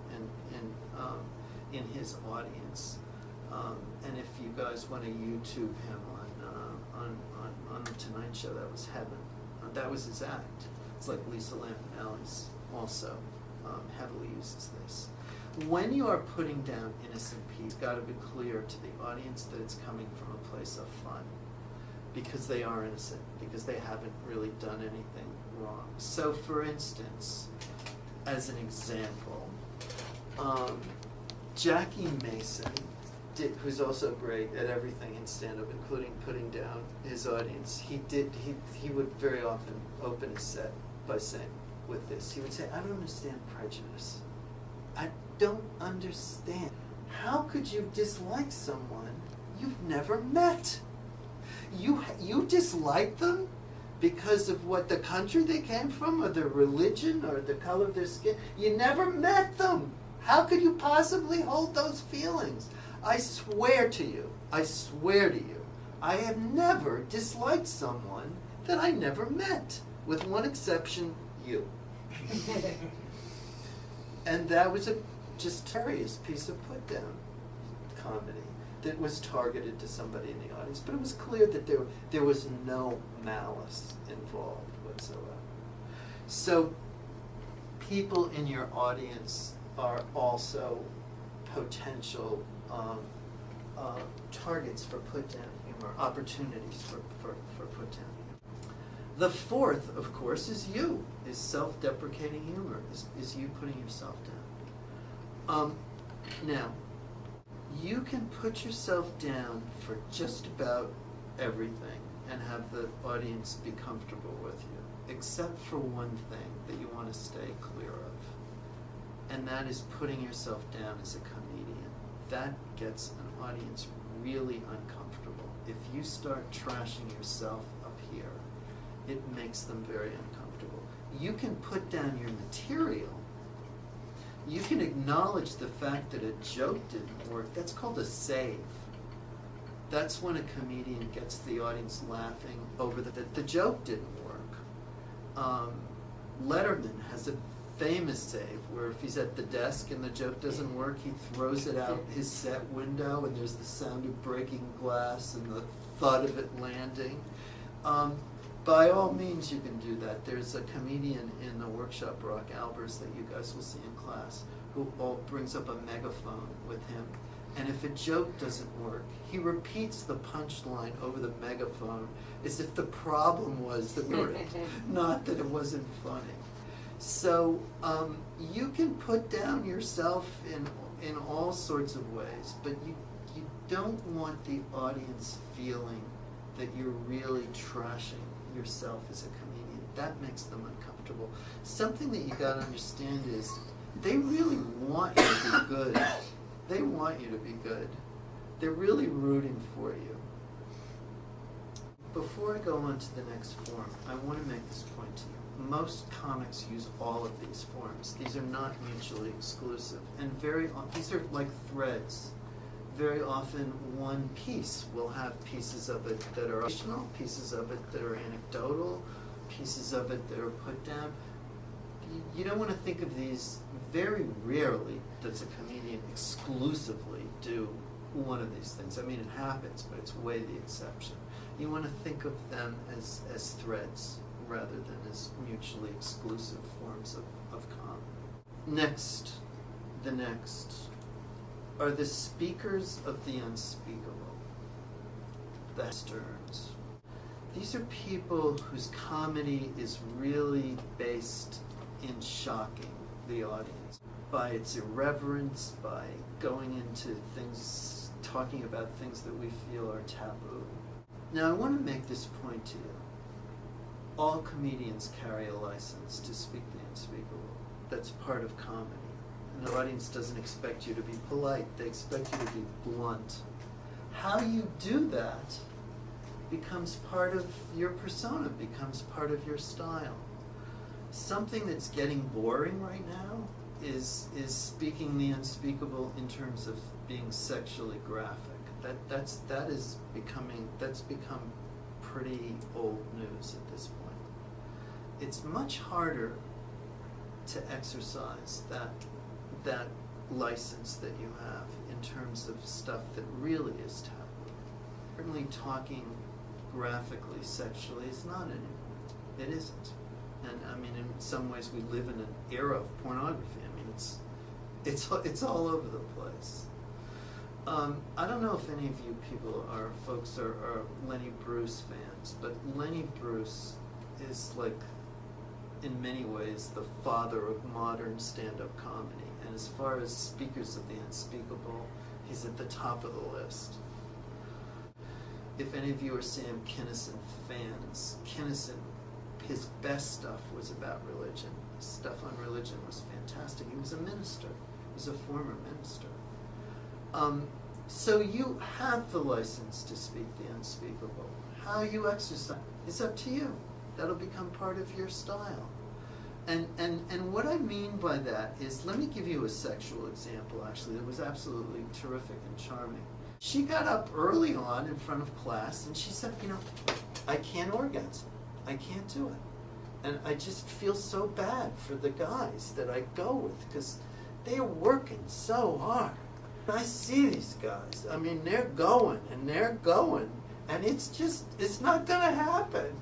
[SPEAKER 1] in his audience. And if you guys want to YouTube him on the Tonight Show, that was heaven. That was his act. It's like Lisa Lampanelli's also heavily uses this. When you are putting down innocent people, it's got to be clear to the audience that it's coming from a place of fun, because they are innocent, because they haven't really done anything wrong. So, for instance, as an example, Jackie Mason, who's also great at everything in stand-up, including putting down his audience, he would very often open his set by saying, with this, he would say, I don't understand prejudice. I don't understand. How could you dislike someone you've never met? You dislike them because of what the country they came from, or their religion, or the color of their skin. You never met them. How could you possibly hold those feelings? I swear to you, I have never disliked someone that I never met, with one exception, you. And that was a just hilarious piece of put-down comedy that was targeted to somebody in the audience, but it was clear that there was no malice involved whatsoever. So people in your audience are also potential targets for put-down humor, opportunities for put-down humor. The fourth, of course, is you, is self-deprecating humor, is you putting yourself down. Now, you can put yourself down for just about everything and have the audience be comfortable with you, except for one thing that you want to stay clear of, and that is putting yourself down as a comedian. That gets an audience really uncomfortable. If you start trashing yourself up here, it makes them very uncomfortable. You can put down your material. You can acknowledge the fact that a joke didn't work. That's called a save. That's when a comedian gets the audience laughing over that the joke didn't work. Letterman has a famous save where if he's at the desk and the joke doesn't work, he throws it out his set window, and there's the sound of breaking glass and the thud of it landing. By all means, you can do that. There's a comedian in the workshop, Brock Albers, that you guys will see in class, who brings up a megaphone with him. And if a joke doesn't work, he repeats the punchline over the megaphone as if the problem was that not that it wasn't funny. So you can put down yourself in all sorts of ways, but you don't want the audience feeling that you're really trashing yourself as a comedian. That makes them uncomfortable. Something that you gotta understand is they really want you to be good. They want you to be good. They're really rooting for you. Before I go on to the next form, I want to make this point to you. Most comics use all of these forms. These are not mutually exclusive, and these are like threads. Very often one piece will have pieces of it that are optional, pieces of it that are anecdotal, pieces of it that are put down. You don't want to think of these, very rarely does a comedian exclusively do one of these things. I mean, it happens, but it's way the exception. You want to think of them as threads rather than as mutually exclusive forms of comedy. The next are the speakers of the unspeakable, the Sterns. These are people whose comedy is really based in shocking the audience by its irreverence, by going into things, talking about things that we feel are taboo. Now I want to make this point to you. All comedians carry a license to speak the unspeakable. That's part of comedy. And the audience doesn't expect you to be polite, they expect you to be blunt. How you do that becomes part of your persona, becomes part of your style. Something that's getting boring right now is speaking the unspeakable in terms of being sexually graphic. That's become pretty old news at this point. It's much harder to exercise that license that you have in terms of stuff that really is taboo. Certainly talking graphically, sexually is not anymore. It isn't. And I mean, in some ways we live in an era of pornography. I mean, it's all over the place. I don't know if any of you folks are Lenny Bruce fans, but Lenny Bruce is like, in many ways, the father of modern stand-up comedy. And as far as speakers of the unspeakable, he's at the top of the list. If any of you are Sam Kinison fans, Kinison, his best stuff was about religion. His stuff on religion was fantastic. He was a minister. He was a former minister. So you have the license to speak the unspeakable. How you exercise is up to you. That'll become part of your style. And what I mean by that is, let me give you a sexual example, actually, that was absolutely terrific and charming. She got up early on in front of class and she said, I can't orgasm. I can't do it. And I just feel so bad for the guys that I go with, because they are working so hard. I see these guys. I mean, they're going, and it's not gonna happen.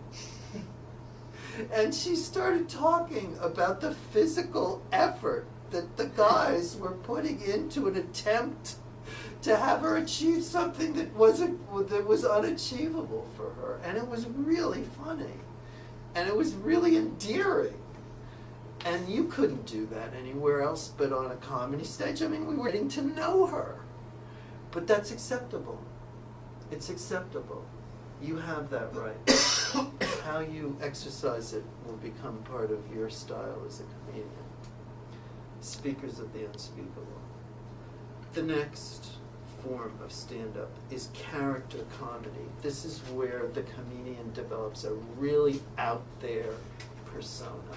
[SPEAKER 1] And she started talking about the physical effort that the guys were putting into an attempt to have her achieve something that was unachievable for her. And it was really funny. And it was really endearing. And you couldn't do that anywhere else but on a comedy stage. I mean, we were getting to know her. But that's acceptable. It's acceptable. You have that right. How you exercise it will become part of your style as a comedian. Speakers of the unspeakable. The next form of stand-up is character comedy. This is where the comedian develops a really out there persona.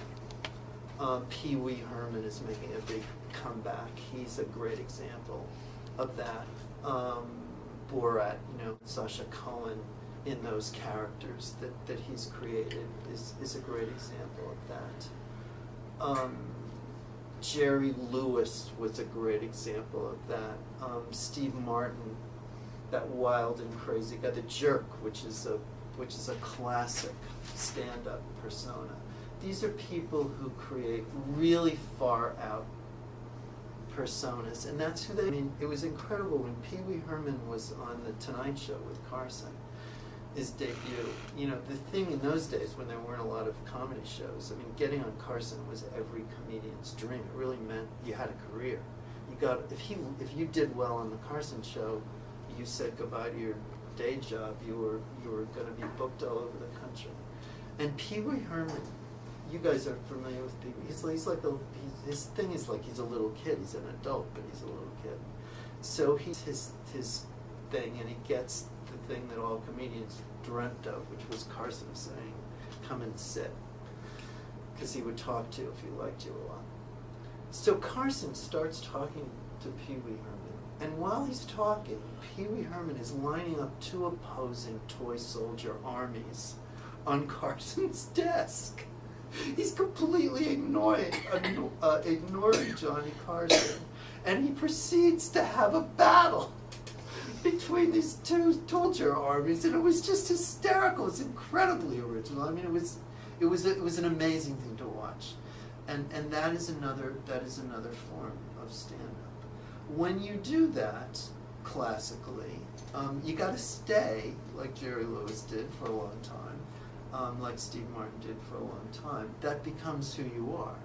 [SPEAKER 1] Pee Wee Herman is making a big comeback. He's a great example of that. Borat, Sacha Cohen in those characters that he's created is a great example of that. Jerry Lewis was a great example of that. Steve Martin, that wild and crazy guy. The Jerk, which is a classic stand-up persona. These are people who create really far out personas, and that's who they. I mean, it was incredible when Pee Wee Herman was on the Tonight Show with Carson. His debut. The thing in those days when there weren't a lot of comedy shows, I mean, getting on Carson was every comedian's dream. It really meant you had a career. If you did well on the Carson show, you said goodbye to your day job. You were going to be booked all over the country. And Pee Wee Herman, you guys are familiar with Pee Wee. His thing is like he's a little kid. He's an adult, but he's a little kid. So his thing, and he gets the thing that all comedians dreamt of, which was Carson saying, "Come and sit," because he would talk to you if he liked you a lot. So Carson starts talking to Pee Wee Herman, and while he's talking, Pee Wee Herman is lining up two opposing toy soldier armies on Carson's desk. He's completely ignoring Johnny Carson, and he proceeds to have a battle between these two soldier armies, and it was just hysterical. It's incredibly original. I mean, it was an amazing thing to watch, and that is another form of stand-up. When you do that classically, you got to stay like Jerry Lewis did for a long time, like Steve Martin did for a long time. That becomes who you are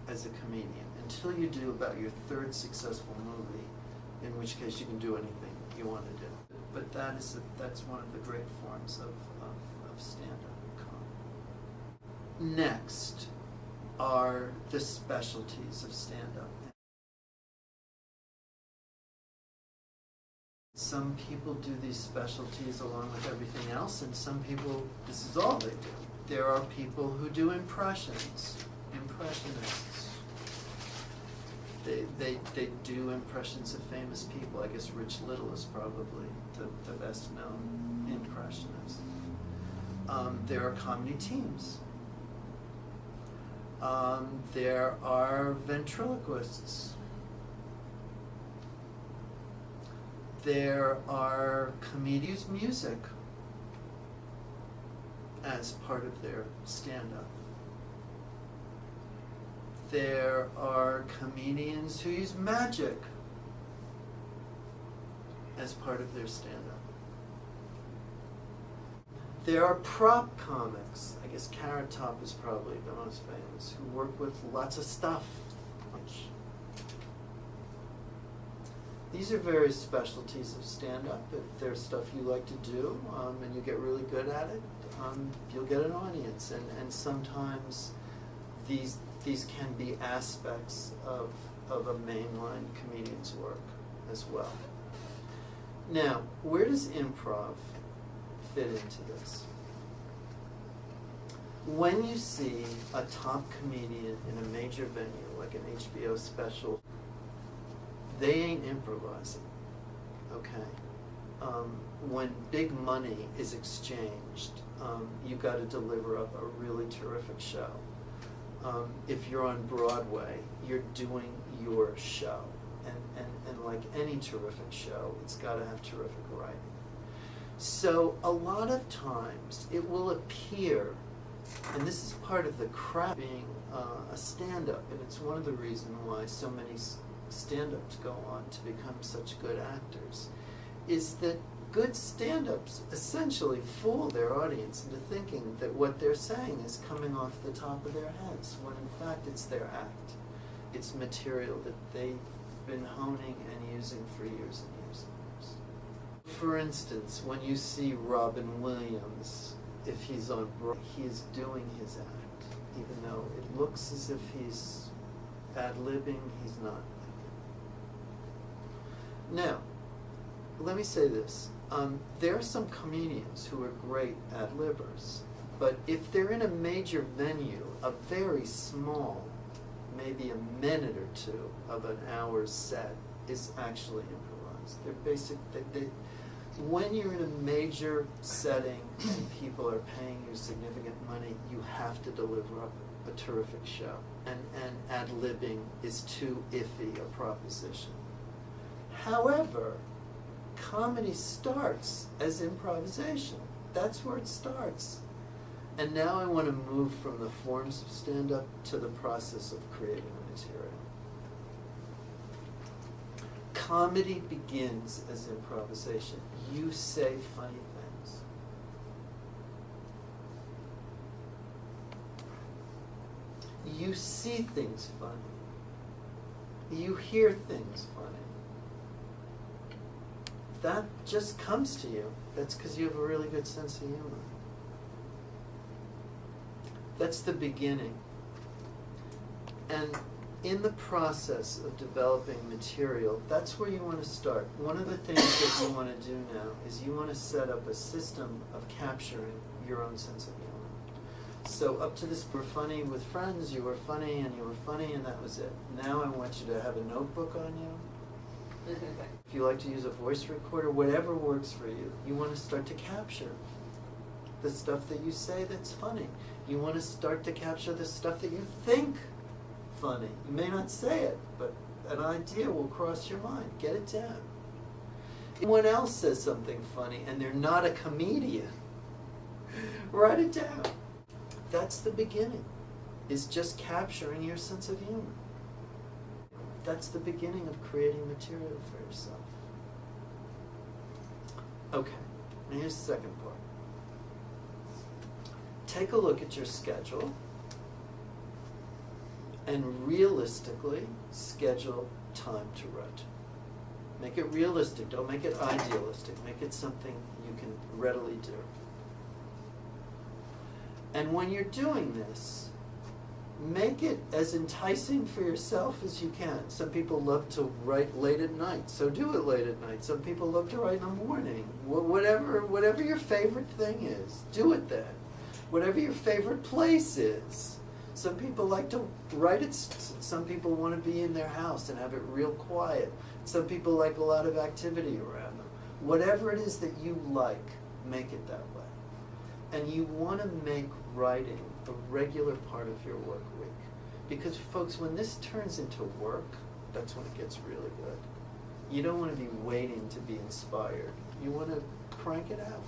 [SPEAKER 1] as a comedian until you do about your third successful movie, in which case you can do anything you want to do. But that's one of the great forms of stand-up comedy. Next are the specialties of stand-up. Some people do these specialties along with everything else, and some people, this is all they do. There are people who do impressionists. They do impressions of famous people. I guess Rich Little is probably the best known impressionist. There are comedy teams. There are ventriloquists. There are comedians' music as part of their stand-up. There are comedians who use magic as part of their stand-up. There are prop comics. I guess Carrot Top is probably the most famous, who work with lots of stuff. These are various specialties of stand-up. If there's stuff you like to do and you get really good at it, you'll get an audience. And sometimes these can be aspects of a mainline comedian's work as well. Now, where does improv fit into this? When you see a top comedian in a major venue, like an HBO special, they ain't improvising, okay? When big money is exchanged, you got to deliver up a really terrific show. If you're on Broadway, you're doing your show. And like any terrific show, it's got to have terrific writing. So a lot of times it will appear, and this is part of the craft being a stand-up, and it's one of the reasons why so many stand-ups go on to become such good actors, is that good stand-ups essentially fool their audience into thinking that what they're saying is coming off the top of their heads, when in fact it's their act. It's material that they've been honing and using for years and years and years. For instance, when you see Robin Williams, if he's on Broadway, he is doing his act, even though it looks as if he's ad-libbing, he's not. Now, let me say this. There are some comedians who are great ad-libbers, but if they're in a major venue, a very small, maybe a minute or two of an hour's set is actually improvised. They're basic. When you're in a major setting and people are paying you significant money, you have to deliver up a terrific show. And ad-libbing is too iffy a proposition. However, comedy starts as improvisation. That's where it starts. And now I want to move from the forms of stand-up to the process of creating the material. Comedy begins as improvisation. You say funny things. You see things funny. You hear things funny. That just comes to you. That's because you have a really good sense of humor. That's the beginning. And in the process of developing material, that's where you want to start. One of the things that you want to do now is you want to set up a system of capturing your own sense of humor. So up to this, you were funny with friends, you were funny and you were funny and that was it. Now I want you to have a notebook on you. If you like to use a voice recorder, whatever works for you, you want to start to capture the stuff that you say that's funny. You want to start to capture the stuff that you think funny. You may not say it, but an idea will cross your mind. Get it down. If someone else says something funny and they're not a comedian, write it down. That's the beginning, is just capturing your sense of humor. That's the beginning of creating material for yourself. Okay, now here's the second part. Take a look at your schedule and realistically schedule time to write. Make it realistic, don't make it idealistic. Make it something you can readily do. And when you're doing this, make it as enticing for yourself as you can. Some people love to write late at night, so do it late at night. Some people love to write in the morning. Whatever your favorite thing is, do it then. Whatever your favorite place is. Some people like to write it, some people want to be in their house and have it real quiet. Some people like a lot of activity around them. Whatever it is that you like, make it that way. And you want to make writing a regular part of your work week. Because folks, when this turns into work, that's when it gets really good. You don't want to be waiting to be inspired. You want to crank it out.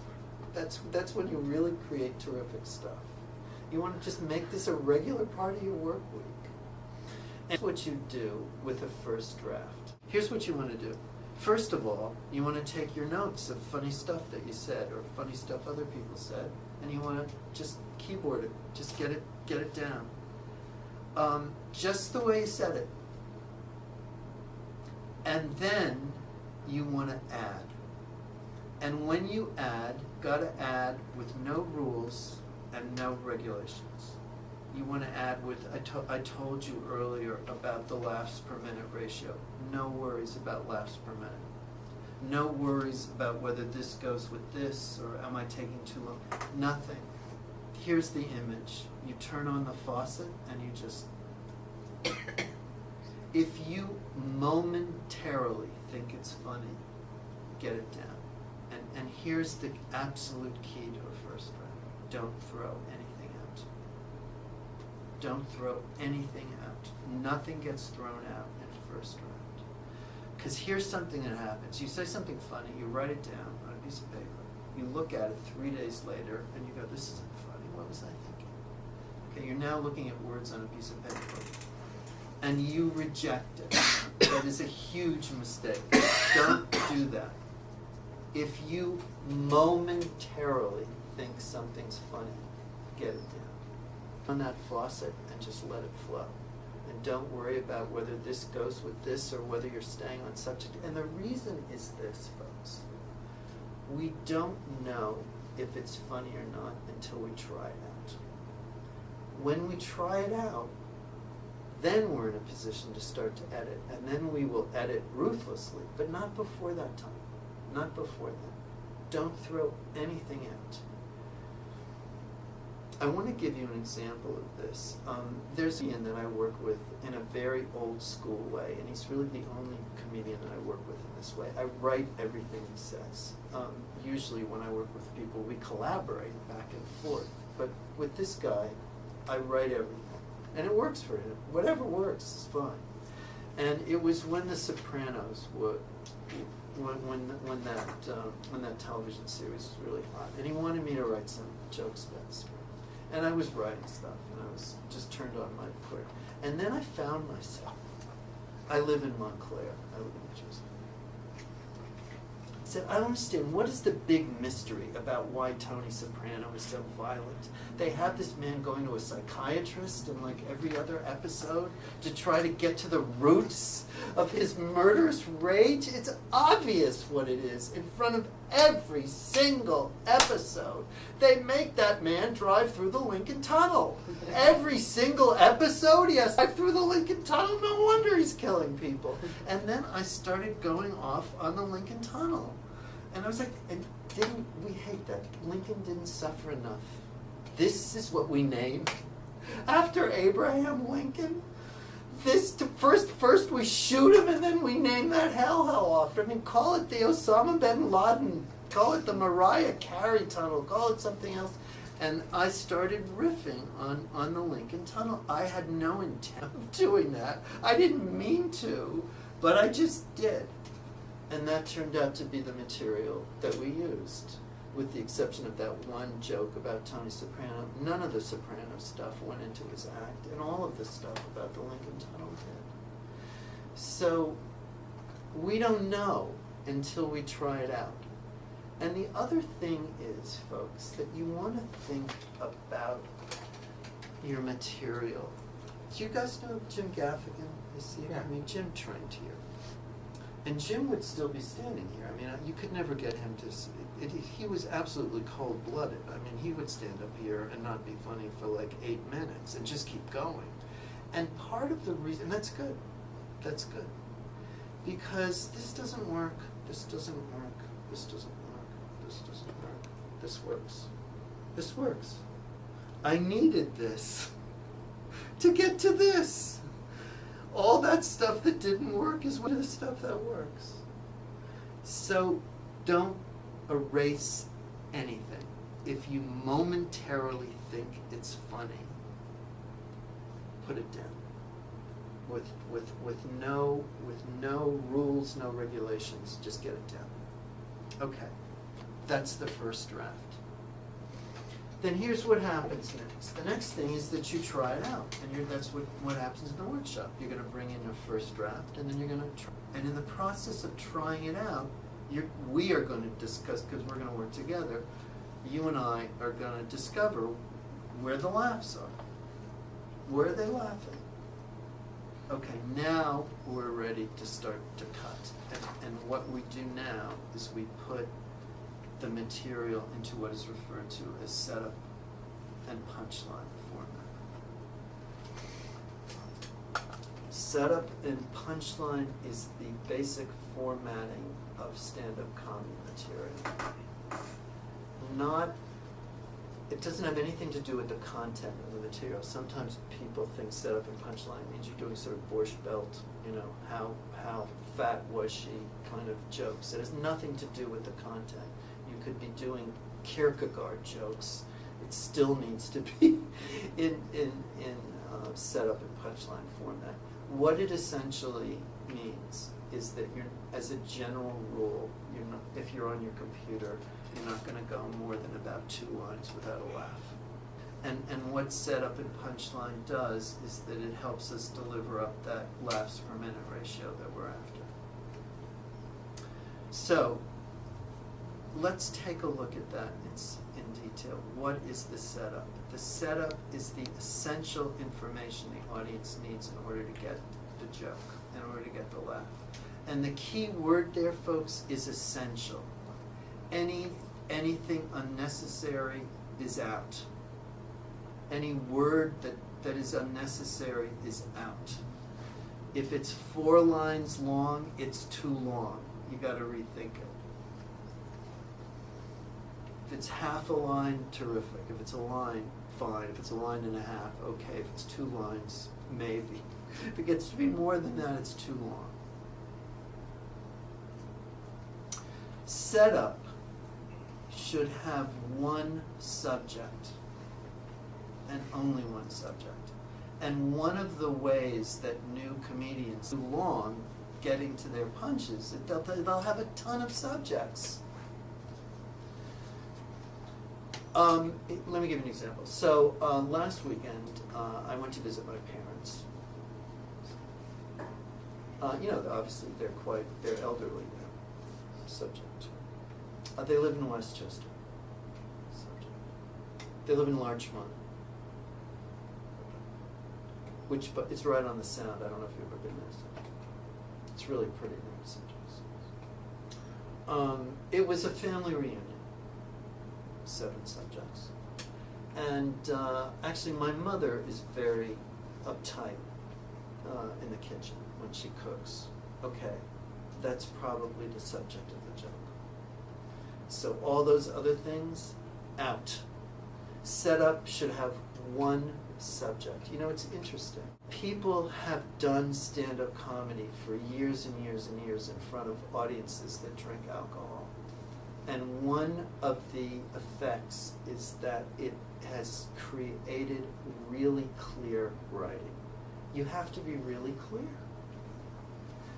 [SPEAKER 1] That's when you really create terrific stuff. You want to just make this a regular part of your work week. And that's what you do with a first draft. Here's what you want to do. First of all, you want to take your notes of funny stuff that you said or funny stuff other people said, and you want to just keyboard it. Just get it down. Just the way you said it. And then you want to add. And when you add, gotta add with no rules and no regulations. You want to add with, I told you earlier about the laughs per minute ratio. No worries about laughs per minute. No worries about whether this goes with this or am I taking too long. Nothing. Here's the image. You turn on the faucet and you just... If you momentarily think it's funny, get it down. And here's the absolute key to a first draft. Don't throw anything out. Don't throw anything out. Nothing gets thrown out in a first draft. Because here's something that happens. You say something funny, you write it down on a piece of paper. You look at it 3 days later and you go, this isn't funny. What was I thinking? Okay, you're now looking at words on a piece of paper. And you reject it. That is a huge mistake. Don't do that. If you momentarily think something's funny, get it down. On that faucet and just let it flow. And don't worry about whether this goes with this or whether you're staying on subject. And the reason is this, folks. We don't know if it's funny or not until we try it out. When we try it out, then we're in a position to start to edit. And then we will edit ruthlessly, but not before that time. Not before then. Don't throw anything out. I want to give you an example of this. There's a comedian that I work with in a very old school way, and he's really the only comedian that I work with in this way. I write everything he says. Usually when I work with people, we collaborate back and forth. But with this guy, I write everything. And it works for him. Whatever works is fine. And it was when The Sopranos would... When that television series was really hot, and he wanted me to write some jokes about Sopranos. And I was writing stuff, and I was just turned on my recorder. And then I found myself. I live in Montclair. I live in New Jersey. said, I don't understand, what is the big mystery about why Tony Soprano is so violent? They have this man going to a psychiatrist in like every other episode to try to get to the roots of his murderous rage. It's obvious what it is in front of every single episode. They make that man drive through the Lincoln Tunnel. Every single episode he has to drive through the Lincoln Tunnel. No wonder he's killing people. And then I started going off on the Lincoln Tunnel. And I was like, and didn't we hate that? Lincoln didn't suffer enough. This is what we named after Abraham Lincoln. First we shoot him and then we name that hellhole off. I mean, call it the Osama bin Laden, call it the Mariah Carey Tunnel, call it something else. And I started riffing on the Lincoln Tunnel. I had no intent of doing that. I didn't mean to, but I just did. And that turned out to be the material that we used, with the exception of that one joke about Tony Soprano. None of the Soprano stuff went into his act, and all of the stuff about the Lincoln Tunnel did. So we don't know until we try it out. And the other thing is, folks, that you want to think about your material. Do you guys know Jim Gaffigan?
[SPEAKER 3] Yeah.
[SPEAKER 1] I mean, Jim trained here. And Jim would still be standing here. I mean, you could never get him to... he was absolutely cold-blooded. I mean, he would stand up here and not be funny for like 8 minutes and just keep going. And part of the reason... And that's good. That's good. Because this doesn't work. This doesn't work. This doesn't work. This doesn't work. This works. This works. I needed this to get to this. All that stuff that didn't work is one of the stuff that works. So don't erase anything. If you momentarily think it's funny, put it down. With no rules, no regulations, just get it down. Okay, that's the first draft. Then here's what happens next. The next thing is that you try it out, and that's what happens in the workshop. You're going to bring in a first draft, and then you're going to try. And in the process of trying it out, we are going to discuss, because we're going to work together, you and I are going to discover where the laughs are. Where are they laughing? Okay, now we're ready to start to cut. And what we do now is we put the material into what is referred to as setup and punchline format. Setup and punchline is the basic formatting of stand-up comedy material. It doesn't have anything to do with the content of the material. Sometimes people think setup and punchline means you're doing sort of Borscht Belt, how fat was she kind of jokes. It has nothing to do with the content. You could be doing Kierkegaard jokes. It still needs to be in setup and punchline format. What it essentially means is that as a general rule, if you're on your computer, you're not going to go more than about 2 lines without a laugh. And what setup and punchline does is that it helps us deliver up that laughs per minute ratio that we're after. So let's take a look at that in detail. What is the setup? The setup is the essential information the audience needs in order to get the joke, in order to get the laugh. And the key word there, folks, is essential. Anything unnecessary is out. Any word that is unnecessary is out. If it's 4 lines long, it's too long. You got to rethink it. If it's half a line, terrific. If it's a line, fine. If it's a line and a half, okay. If it's 2 lines, maybe. If it gets to be more than that, it's too long. Setup should have one subject, and only one subject. And one of the ways that new comedians do long getting to their punches, they'll have a ton of subjects. Let me give you an example. So last weekend, I went to visit my parents. Obviously they're elderly now, subject to They live in Westchester. Subject. They live in Larchmont, which, but it's right on the Sound. I don't know if you've ever been there. It's really pretty near St. Joseph's. It was a family reunion. 7 subjects. And actually my mother is very uptight in the kitchen when she cooks. Okay, that's probably the subject of the joke. So all those other things, out. Setup should have one subject. You know, it's interesting. People have done stand-up comedy for years and years and years in front of audiences that drink alcohol. And one of the effects is that it has created really clear writing. You have to be really clear.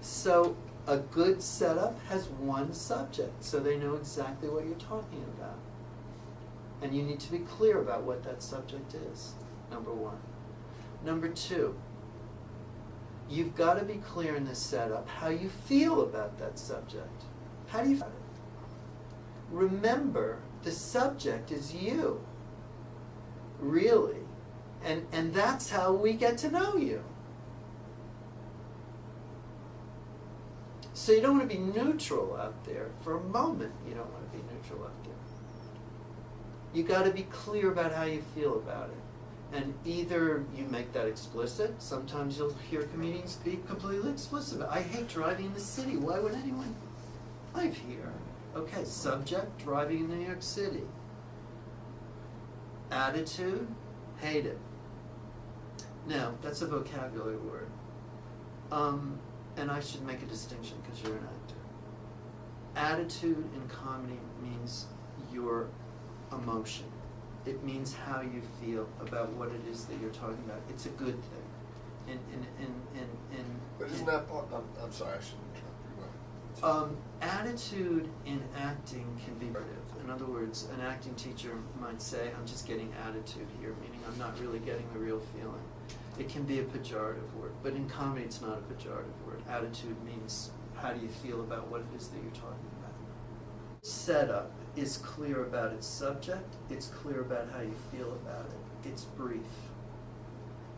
[SPEAKER 1] So a good setup has one subject, so they know exactly what you're talking about. And you need to be clear about what that subject is, number one. Number two, you've got to be clear in this setup how you feel about that subject. How do you feel about it? Remember, the subject is you, really. And that's how we get to know you. So you don't want to be neutral out there. For a moment, you don't want to be neutral out there. You got to be clear about how you feel about it. And either you make that explicit. Sometimes you'll hear comedians be completely explicit. I hate driving in the city. Why would anyone drive here? Okay, subject, driving in New York City. Attitude, hate it. Now, that's a vocabulary word. And I should make a distinction because you're an actor. Attitude in comedy means your emotion. It means how you feel about what it is that you're talking about. It's a good thing.
[SPEAKER 3] But isn't that part, I'm sorry, I shouldn't interrupt you.
[SPEAKER 1] Attitude in acting can be pejorative. In other words, an acting teacher might say, I'm just getting attitude here, meaning I'm not really getting the real feeling. It can be a pejorative word, but in comedy it's not a pejorative word. Attitude means how do you feel about what it is that you're talking about. Setup is clear about its subject, it's clear about how you feel about it, it's brief.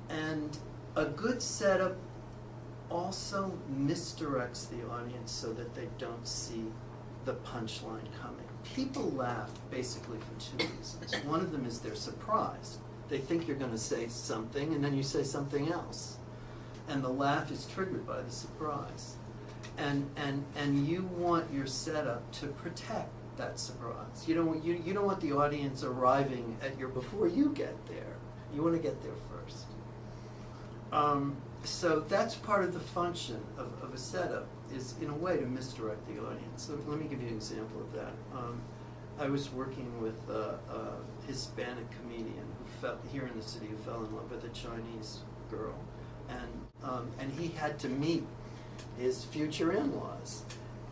[SPEAKER 1] And a good setup also misdirects the audience so that they don't see the punchline coming. People laugh basically for 2 reasons. One of them is they're surprised. They think you're going to say something and then you say something else. And the laugh is triggered by the surprise. And you want your setup to protect that surprise. You don't want the audience arriving at before you get there. You want to get there first. So that's part of the function of a setup, is in a way to misdirect the audience. So let me give you an example of that. I was working with a Hispanic comedian here in the city who fell in love with a Chinese girl, and he had to meet his future in-laws,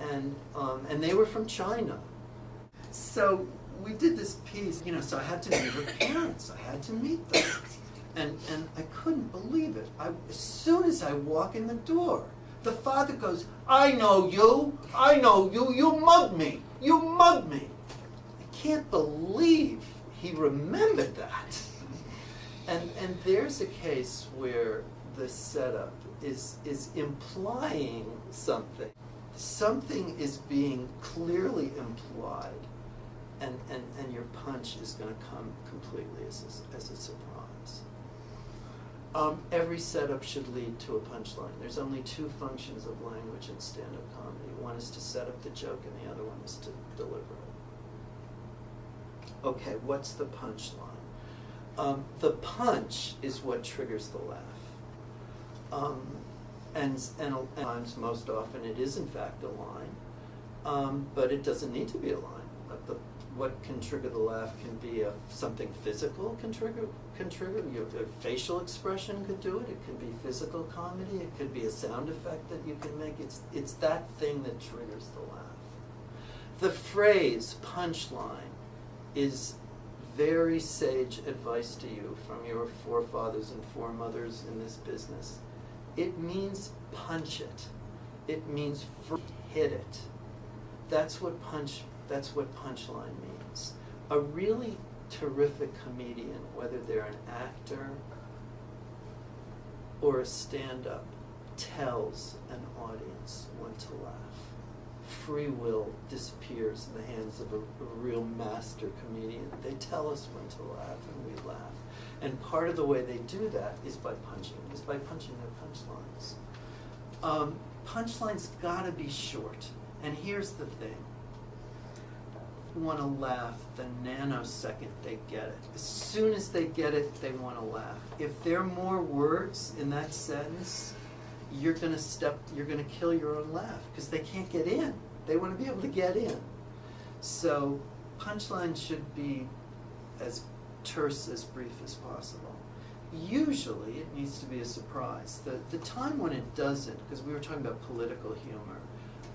[SPEAKER 1] and they were from China. So we did this piece, so I had to meet her parents. I had to meet them. And I couldn't believe it. As soon as I walk in the door, the father goes, I know you, you mugged me, I can't believe he remembered that. And there's a case where the setup is implying something. Something is being clearly implied, and your punch is going to come completely as a surprise. Every setup should lead to a punchline. There's only 2 functions of language in stand-up comedy. One is to set up the joke, and the other one is to deliver it. Okay, what's the punchline? The punch is what triggers the laugh. And times, most often, it is in fact a line, but it doesn't need to be a line. What can trigger the laugh can be something physical can trigger. Your facial expression could do it. It could be physical comedy. It could be a sound effect that you can make. It's that thing that triggers the laugh. The phrase punchline is very sage advice to you from your forefathers and foremothers in this business. It means punch it. It means hit it. That's what punch That's what punchline means. A really terrific comedian, whether they're an actor or a stand-up, tells an audience when to laugh. Free will disappears in the hands of a real master comedian. They tell us when to laugh, and we laugh. And part of the way they do that is by punching their punchlines. Punchlines gotta be short. And here's the thing. You want to laugh the nanosecond they get it. As soon as they get it, they want to laugh. If there are more words in that sentence, you're gonna kill your own laugh, because they can't get in. They want to be able to get in. So punchline should be as terse, as brief as possible. Usually it needs to be a surprise. The time when it doesn't, because we were talking about political humor,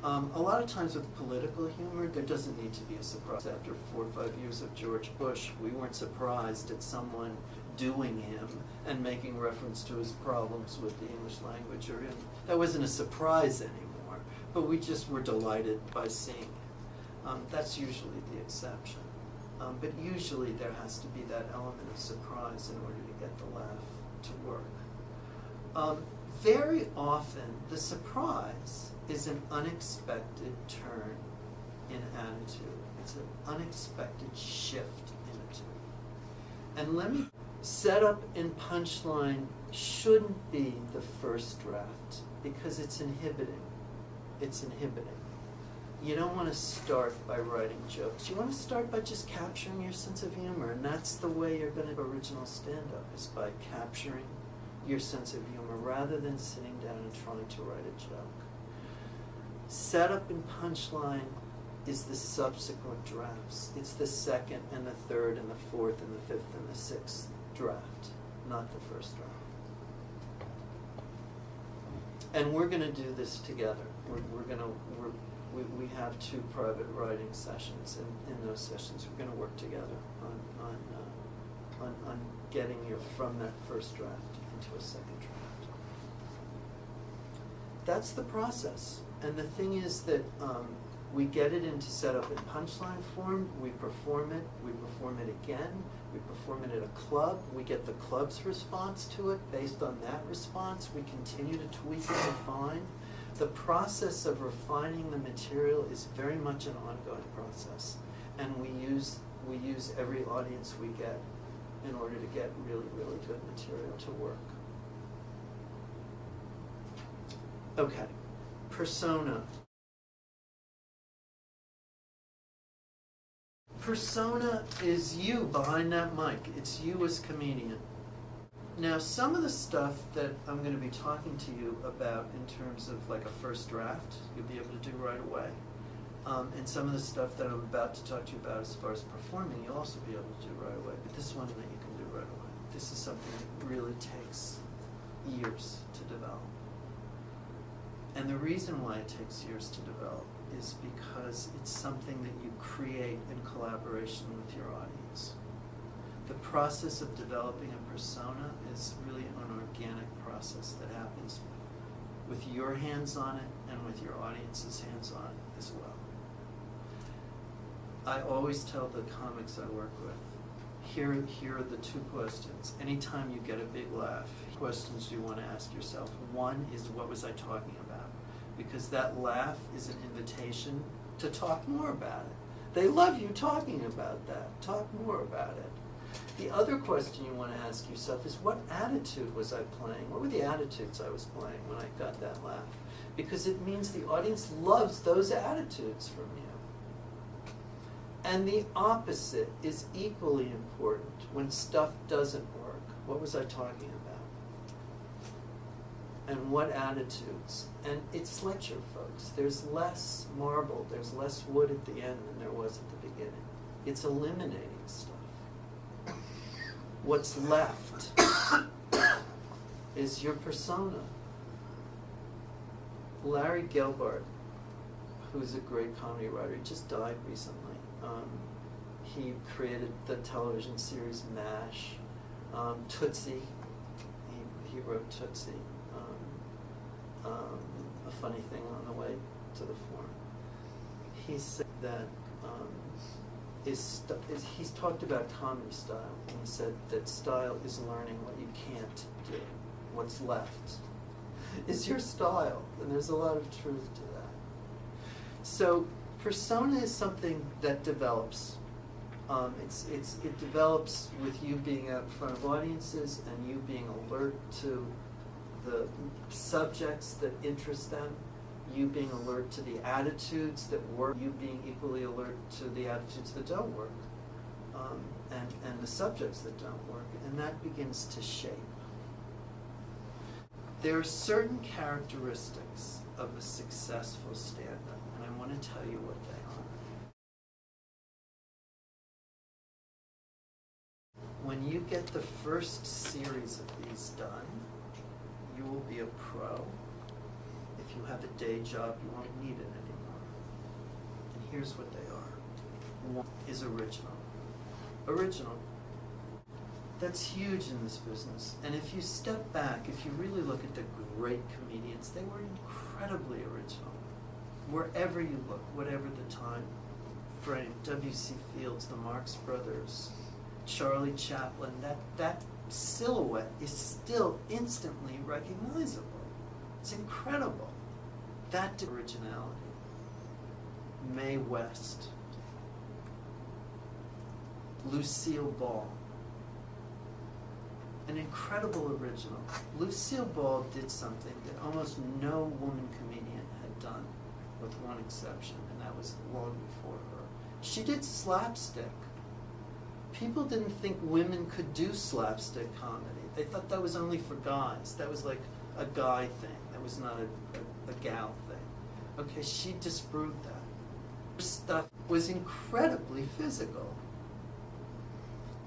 [SPEAKER 1] a lot of times with political humor, there doesn't need to be a surprise. After 4 or 5 years of George Bush, we weren't surprised at someone doing him and making reference to his problems with the English language or him. That wasn't a surprise anymore, but we just were delighted by seeing it. That's usually the exception. But usually there has to be that element of surprise in order to get the laugh to work. Very often, the surprise is an unexpected turn in attitude. It's an unexpected shift in attitude. And let me set up and punchline shouldn't be the first draft, because it's inhibiting. It's inhibiting. You don't want to start by writing jokes. You want to start by just capturing your sense of humor, and that's the way you're going to original stand-up, is by capturing your sense of humor rather than sitting down and trying to write a joke. Setup and punchline is the subsequent drafts. It's the second and the third and the fourth and the fifth and the sixth draft, not the first draft. And we're going to do this together. We have 2 private writing sessions, and in those sessions we're going to work together on getting you from that first draft into a second draft. That's the process. And the thing is that we get it into setup and punchline form, we perform it again, we perform it at a club, we get the club's response to it. Based on that response, we continue to tweak and refine. The process of refining the material is very much an ongoing process, and we use every audience we get in order to get really, really good material to work. Okay, persona. Persona is you behind that mic. It's you as comedian. Now, some of the stuff that I'm going to be talking to you about in terms of like a first draft, you'll be able to do right away. And some of the stuff that I'm about to talk to you about as far as performing, you'll also be able to do right away. But this one that you can do right away. This is something that really takes years to develop. And the reason why it takes years to develop is because it's something that you create in collaboration with your audience. The process of developing a persona is really an organic process that happens with your hands on it and with your audience's hands on it as well. I always tell the comics I work with, here are the 2 questions. Anytime you get a big laugh, questions you want to ask yourself. One is, what was I talking about? Because that laugh is an invitation to talk more about it. They love you talking about that. Talk more about it. The other question you want to ask yourself is, what attitude was I playing? What were the attitudes I was playing when I got that laugh? Because it means the audience loves those attitudes from you. And the opposite is equally important. When stuff doesn't work, what was I talking about? And what attitudes? And it's lecture, folks. There's less marble, there's less wood at the end than there was at the beginning. It's eliminating stuff. What's left is your persona. Larry Gelbart, who's a great comedy writer, he just died recently. He created the television series MASH, Tootsie. He wrote Tootsie. A funny thing on the way to the forum. He said that he's talked about comedy style, and he said that style is learning what you can't do. What's left is your style, and there's a lot of truth to that. So persona is something that develops. It develops with you being out in front of audiences and you being alert to the subjects that interest them, you being alert to the attitudes that work, you being equally alert to the attitudes that don't work, and the subjects that don't work, and that begins to shape. There are certain characteristics of a successful stand-up, and I want to tell you what they are. When you get the first series of these done, you will be a pro. If you have a day job, you won't need it anymore. And here's what they are. One is original. Original. That's huge in this business. And if you step back, if you really look at the great comedians, they were incredibly original. Wherever you look, whatever the time frame, W.C. Fields, the Marx Brothers, Charlie Chaplin, that silhouette is still instantly recognizable. It's incredible. That originality. Mae West, Lucille Ball, an incredible original. Lucille Ball did something that almost no woman comedian had done, with one exception, and that was long before her. She did slapstick. People didn't think women could do slapstick comedy. They thought that was only for guys. That was like a guy thing. That was not a gal thing. Okay, she disproved that. Her stuff was incredibly physical.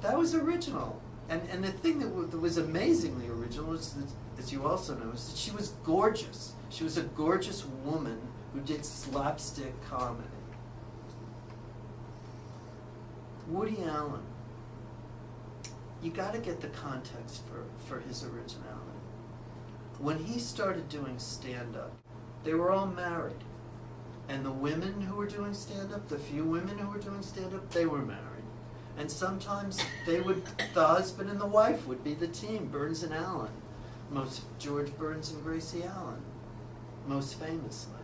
[SPEAKER 1] That was original. And the thing that was amazingly original, is that, as you also know, is that she was gorgeous. She was a gorgeous woman who did slapstick comedy. Woody Allen. You got to get the context for his originality. When he started doing stand-up, they were all married. And the women who were doing stand-up, the few women who were doing stand-up, they were married. And sometimes the husband and the wife would be the team, Burns and Allen. George Burns and Gracie Allen, most famously.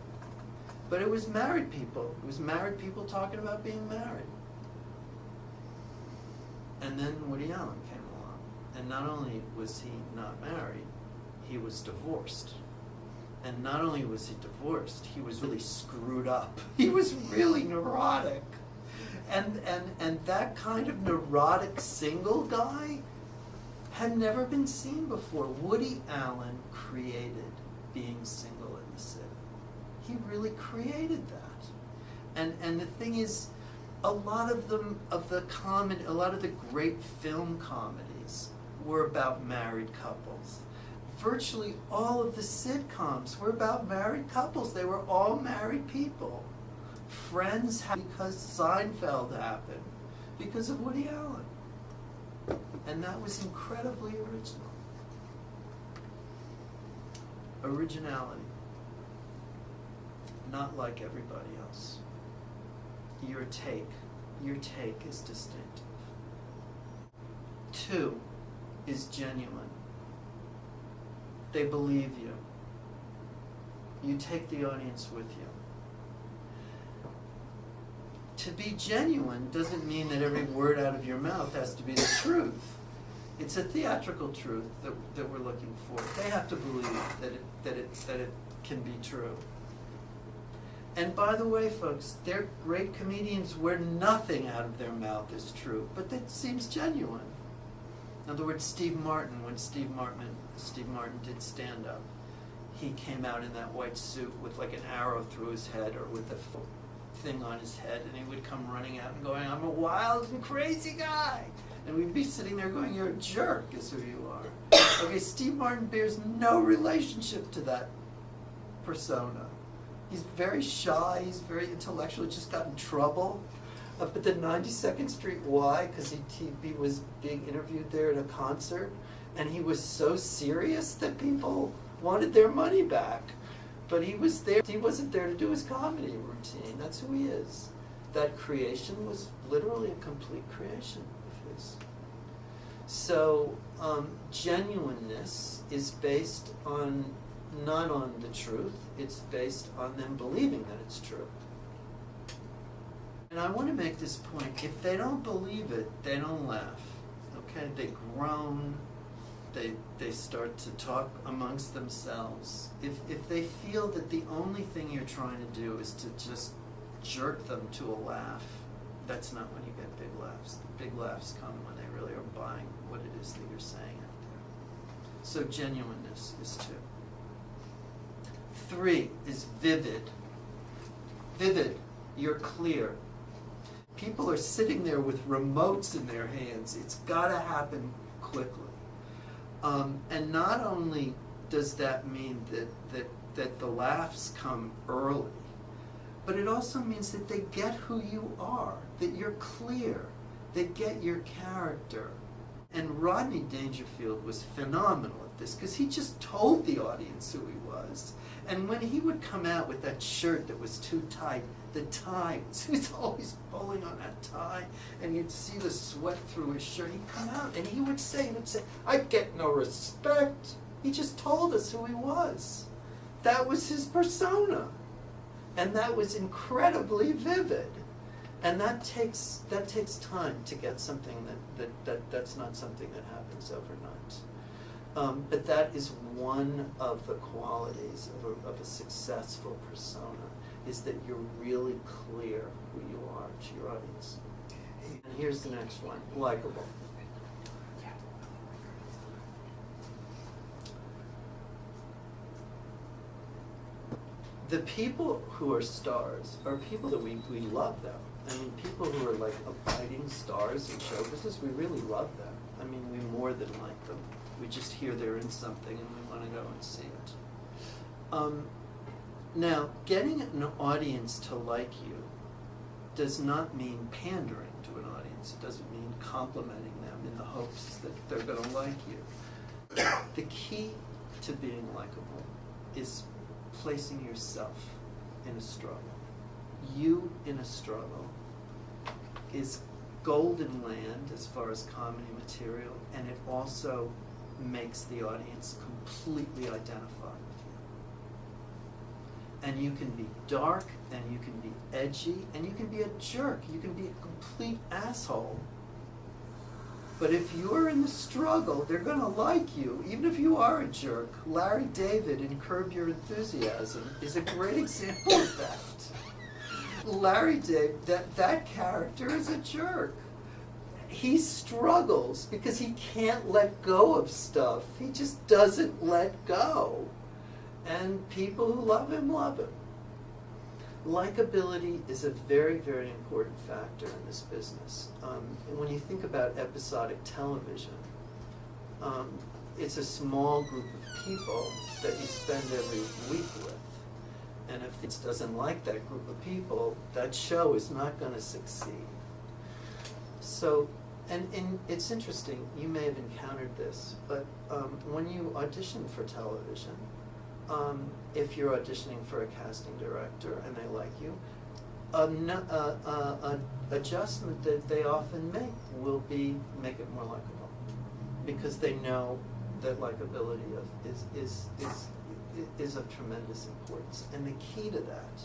[SPEAKER 1] But it was married people. It was married people talking about being married. And then Woody Allen came along. And not only was he not married, he was divorced. And not only was he divorced, he was really screwed up. He was really neurotic. And that kind of neurotic single guy had never been seen before. Woody Allen created being single in the city. He really created that. And the thing is, a lot of the great film comedies were about married couples. Virtually all of the sitcoms were about married couples. They were all married people. Friends happened because Seinfeld happened, because of Woody Allen. And that was incredibly original. Originality. Not like everybody else. Your take is distinctive. 2 is genuine. They believe you. You take the audience with you. To be genuine doesn't mean that every word out of your mouth has to be the truth. It's a theatrical truth that we're looking for. They have to believe that it can be true. And by the way, folks, they're great comedians where nothing out of their mouth is true, but that seems genuine. In other words, Steve Martin, when Steve Martin did stand-up, he came out in that white suit with like an arrow through his head or with a thing on his head, and he would come running out and going, "I'm a wild and crazy guy." And we'd be sitting there going, "You're a jerk," is who you are. Okay, Steve Martin bears no relationship to that persona. He's very shy, he's very intellectual, just got in trouble up at the 92nd Street Y because he was being interviewed there at a concert, and he was so serious that people wanted their money back. But he was there. He wasn't there to do his comedy routine. That's who he is. that creation was literally a complete creation of his. So genuineness is based on, not on the truth, it's based on them believing that it's true. And I want to make this point, if they don't believe it, they don't laugh, okay? They groan, they start to talk amongst themselves. If they feel that the only thing you're trying to do is to just jerk them to a laugh, that's not when you get big laughs. The big laughs come when they really are buying what it is that you're saying out there. So genuineness is 2. 3 is vivid. Vivid, you're clear. People are sitting there with remotes in their hands. It's got to happen quickly. And not only does that mean that the laughs come early, but it also means that they get who you are, that you're clear, they get your character. And Rodney Dangerfield was phenomenal at this, because he just told the audience who he was. And when he would come out with that shirt that was too tight, the tie, he was always pulling on that tie, and you'd see the sweat through his shirt. He'd come out and he would say, I get no respect. He just told us who he was. That was his persona. And that was incredibly vivid. And that takes time to get something that's not something that happens overnight. But that is one of the qualities of a successful persona, is that you're really clear who you are to your audience. And here's the next one, likable. The people who are stars are people that we love them. I mean, people who are like abiding stars in show business, we really love them. I mean, we more than like them. We just hear they're in something and we want to go and see it. Now, getting an audience to like you does not mean pandering to an audience. It doesn't mean complimenting them in the hopes that they're going to like you. The key to being likable is placing yourself in a struggle. You in a struggle is golden land as far as comedy material, and it also makes the audience completely identify with you. And you can be dark, and you can be edgy, and you can be a jerk. You can be a complete asshole. But if you're in the struggle, they're going to like you, even if you are a jerk. Larry David in Curb Your Enthusiasm is a great example of that. Larry David, that character is a jerk. He struggles because he can't let go of stuff. He just doesn't let go. And people who love him love him. Likability is a very, very important factor in this business. And when you think about episodic television, it's a small group of people that you spend every week with. And if it doesn't like that group of people, that show is not going to succeed. So, and it's interesting, you may have encountered this, but when you audition for television, if you're auditioning for a casting director and they like you, an adjustment that they often make will be make it more likable, because they know that likability is of tremendous importance. And the key to that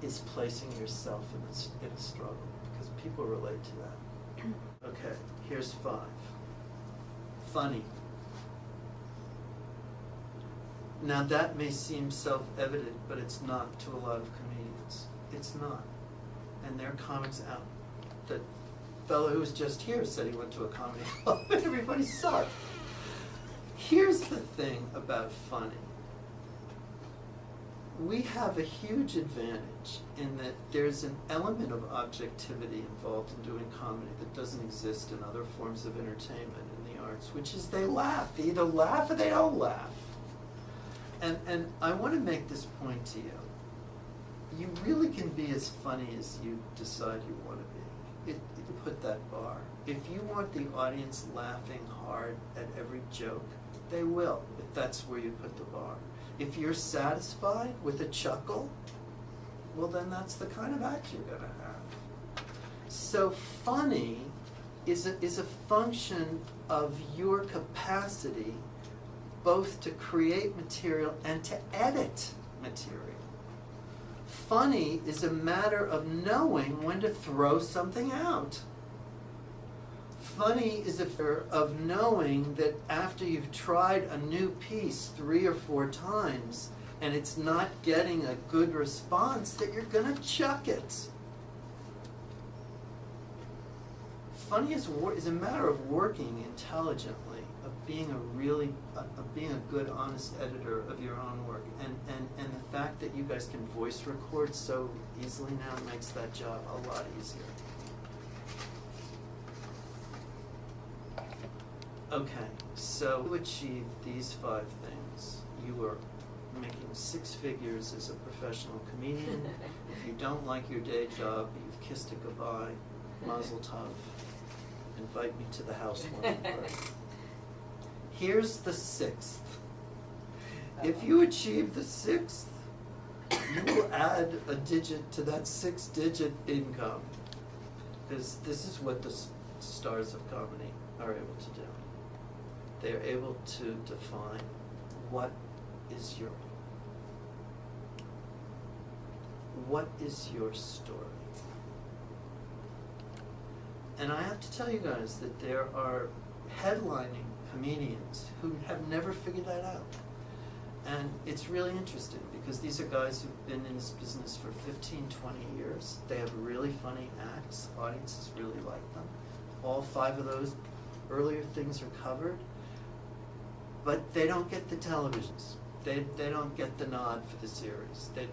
[SPEAKER 1] is placing yourself in a struggle, because people relate to that. Okay, here's 5. Funny. Now that may seem self-evident, but it's not to a lot of comedians. It's not. And there are comics out. The fellow who was just here said he went to a comedy club and everybody sucked. Here's the thing about funny. We have a huge advantage in that there's an element of objectivity involved in doing comedy that doesn't exist in other forms of entertainment in the arts, which is they laugh. They either laugh or they don't laugh. And I want to make this point to you. You really can be as funny as you decide you want to be. You put that bar. If you want the audience laughing hard at every joke, they will, if that's where you put the bar. If you're satisfied with a chuckle, well then that's the kind of act you're gonna have. So funny is a function of your capacity both to create material and to edit material. Funny is a matter of knowing when to throw something out. Funny is a matter of knowing that after you've tried a new piece 3 or 4 times and it's not getting a good response, that you're gonna chuck it. Funny is a matter of working intelligently, of being being a good, honest editor of your own work, and the fact that you guys can voice record so easily now makes that job a lot easier. Okay, so to achieve these 5 things, you are making 6 figures as a professional comedian. If you don't like your day job, you've kissed it goodbye. Mazel tov. Invite me to the housewarming party. Here's the 6th. If you achieve the 6th, you will add a digit to that 6-digit income. Because this is what the stars of comedy are able to do. They are able to define what is your story. And I have to tell you guys that there are headlining comedians who have never figured that out. And it's really interesting because these are guys who've been in this business for 15, 20 years. They have really funny acts. Audiences really like them. All 5 of those earlier things are covered. But they don't get the televisions. They don't get the nod for the series. They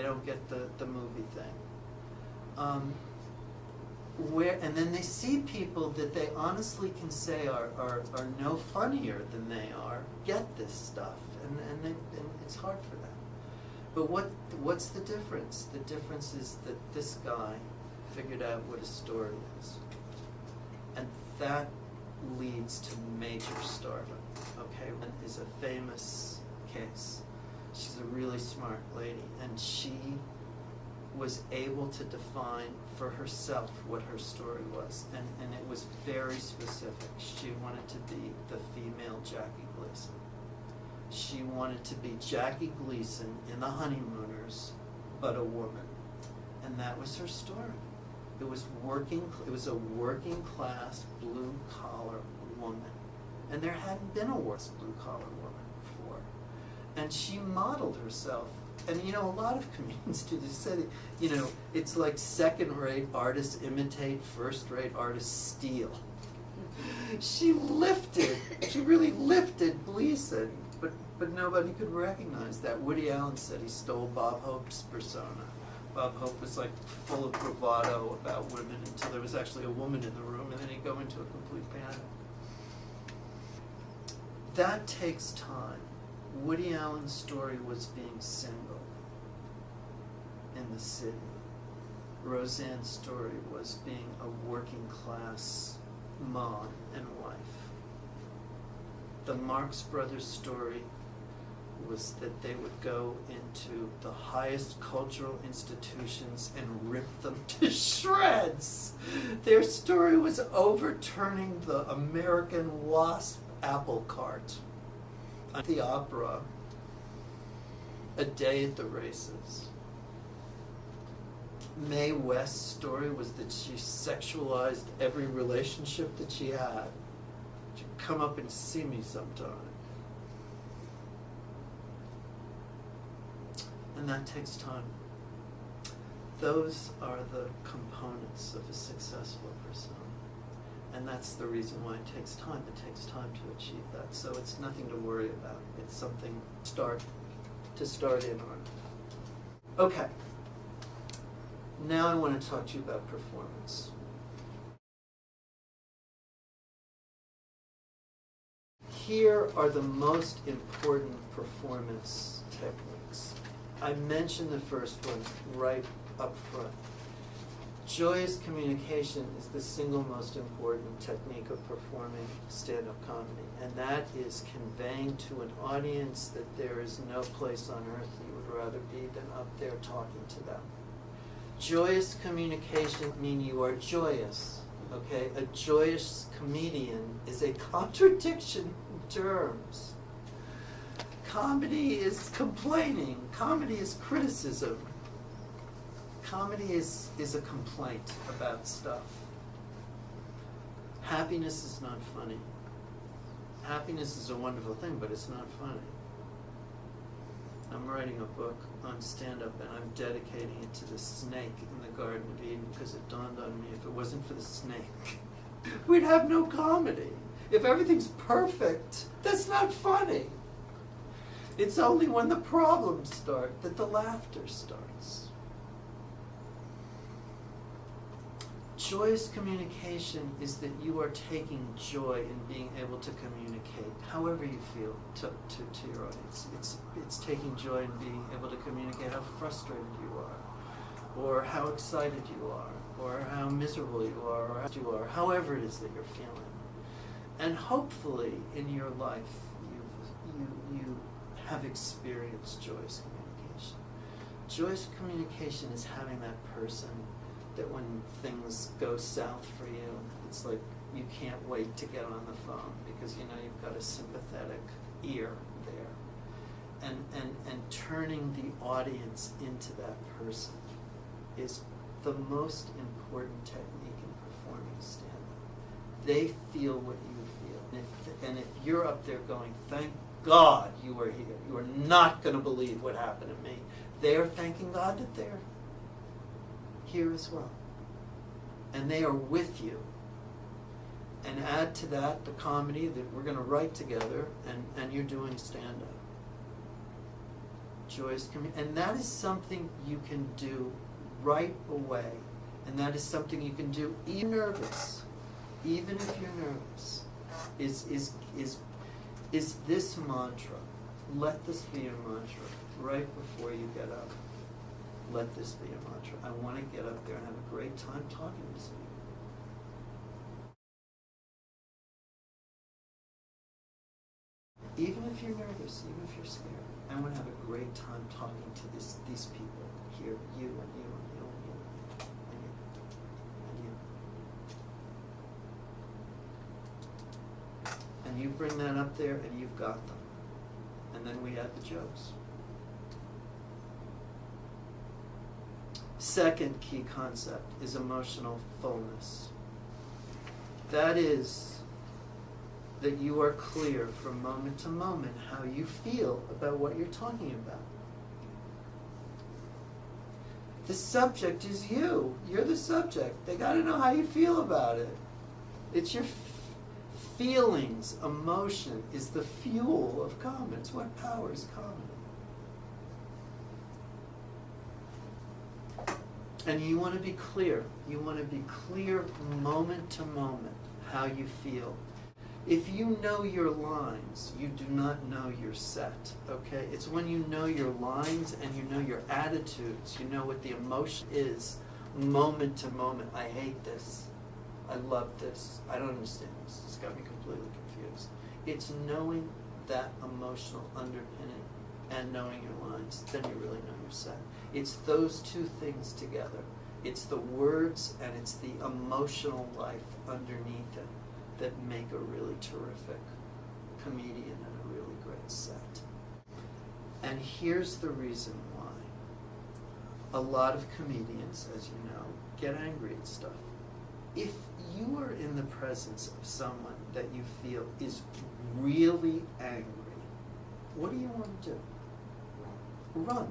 [SPEAKER 1] don't get the movie thing. And then they see people that they honestly can say are no funnier than they are, get this stuff, and it's hard for them. But what's the difference? The difference is that this guy figured out what a story is, and that leads to major stardom. Okay, and is a famous case. She's a really smart lady, and she was able to define for herself what her story was, and it was very specific. She wanted to be the female Jackie Gleason. She wanted to be Jackie Gleason in The Honeymooners, but a woman, and that was her story. It was a working class blue collar woman, and there hadn't been a worse blue collar woman before, and she modeled herself. And a lot of comedians do this. Say, it's like second-rate artists imitate first-rate artists steal. She really lifted Gleason, but nobody could recognize that. Woody Allen said he stole Bob Hope's persona. Bob Hope was like full of bravado about women until there was actually a woman in the room, and then he'd go into a complete panic. That takes time. Woody Allen's story was being single in the city. Roseanne's story was being a working class mom and wife. The Marx Brothers story was that they would go into the highest cultural institutions and rip them to shreds. Their story was overturning the American wasp apple cart. At the opera, A Day at the Races. Mae West's story was that she sexualized every relationship that she had. She'd come up and see me sometime. And that takes time. Those are the components of a successful persona. And that's the reason why it takes time. It takes time to achieve that. So it's nothing to worry about. It's something to start in on. Okay. Now I want to talk to you about performance. Here are the most important performance techniques. I mentioned the first one right up front. Joyous communication is the single most important technique of performing stand-up comedy, and that is conveying to an audience that there is no place on earth you would rather be than up there talking to them. Joyous communication means you are joyous, okay? A joyous comedian is a contradiction in terms. Comedy is complaining. Comedy is criticism. Comedy is a complaint about stuff. Happiness is not funny. Happiness is a wonderful thing, but it's not funny. I'm writing a book on stand-up, and I'm dedicating it to the snake in the Garden of Eden, because it dawned on me, if it wasn't for the snake, we'd have no comedy. If everything's perfect, that's not funny. It's only when the problems start that the laughter starts. Joyous communication is that you are taking joy in being able to communicate, however you feel, to your audience. It's taking joy in being able to communicate how frustrated you are, or how excited you are, or how miserable you are, or how you are, however it is that you're feeling. And hopefully in your life you have experienced joyous communication. Joyous communication is having that person that when things go south for you, it's like you can't wait to get on the phone because you know you've got a sympathetic ear there. And turning the audience into that person is the most important technique in performing stand-up. They feel what you feel. And if you're up there going, thank God you were here, you are not going to believe what happened to me, they are thanking God that they're here as well. And they are with you. And add to that the comedy that we're going to write together, and you're doing stand-up. Joyous community. And that is something you can do right away. And that is something you can do even nervous. Even if you're nervous. Is this mantra. Let this be your mantra right before you get up. Let this be your mantra. I want to get up there and have a great time talking to this people. Even if you're nervous, even if you're scared, I want to have a great time talking to these people here, you and you and you and you and you and you. And you bring that up there and you've got them. And then we add the jokes. Second key concept is emotional fullness. That is that you are clear from moment to moment how you feel about what you're talking about. The subject is you. You're the subject. They got to know how you feel about it. It's your feelings. Emotion is the fuel of comedy. It's what powers comedy. And you want to be clear. You want to be clear moment to moment how you feel. If you know your lines, you do not know your set, okay? It's when you know your lines and you know your attitudes, you know what the emotion is, moment to moment. I hate this. I love this. I don't understand this. It's got me completely confused. It's knowing that emotional underpinning and knowing your lines, then you really know your set. It's those two things together. It's the words and it's the emotional life underneath it that make a really terrific comedian and a really great set. And here's the reason why. A lot of comedians, as you know, get angry at stuff. If you are in the presence of someone that you feel is really angry, what do you want to do? Run.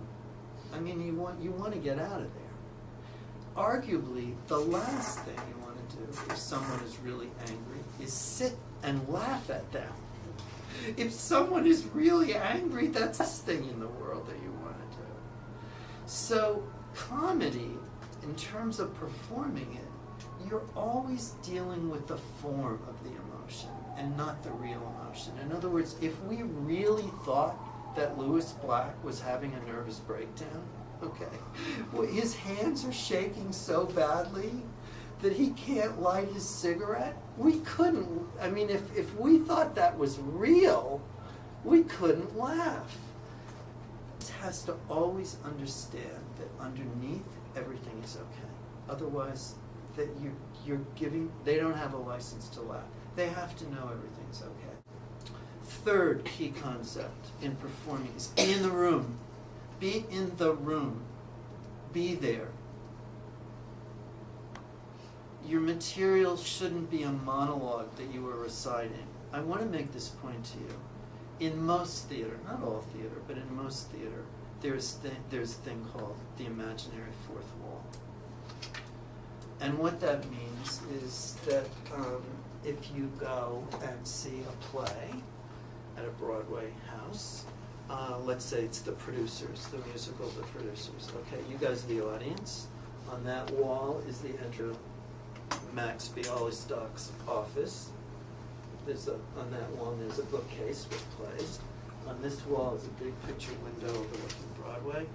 [SPEAKER 1] I mean, you want to get out of there. Arguably, the last thing you want to do if someone is really angry is sit and laugh at them. If someone is really angry, that's the last thing in the world that you want to do. So, comedy, in terms of performing it, you're always dealing with the form of the emotion and not the real emotion. In other words, if we really thought that Lewis Black was having a nervous breakdown, okay, well, his hands are shaking so badly that he can't light his cigarette. We couldn't, I mean, if we thought that was real, we couldn't laugh. has to always understand that underneath everything is okay. Otherwise, that you're giving, they don't have a license to laugh. They have to know everything's okay. Third key concept in performing is be in the room. Be in the room. Be there. Your material shouldn't be a monologue that you are reciting. I want to make this point to you. In most theater, not all theater, but in most theater, there's a thing called the imaginary fourth wall. And what that means is that if you go and see a play at a Broadway house, let's say it's The Producers, the musical The Producers. Okay, you guys are the audience. On that wall is the entry Max Bialystock's office. On that wall there's a bookcase with plays. On this wall is a big picture window overlooking Broadway.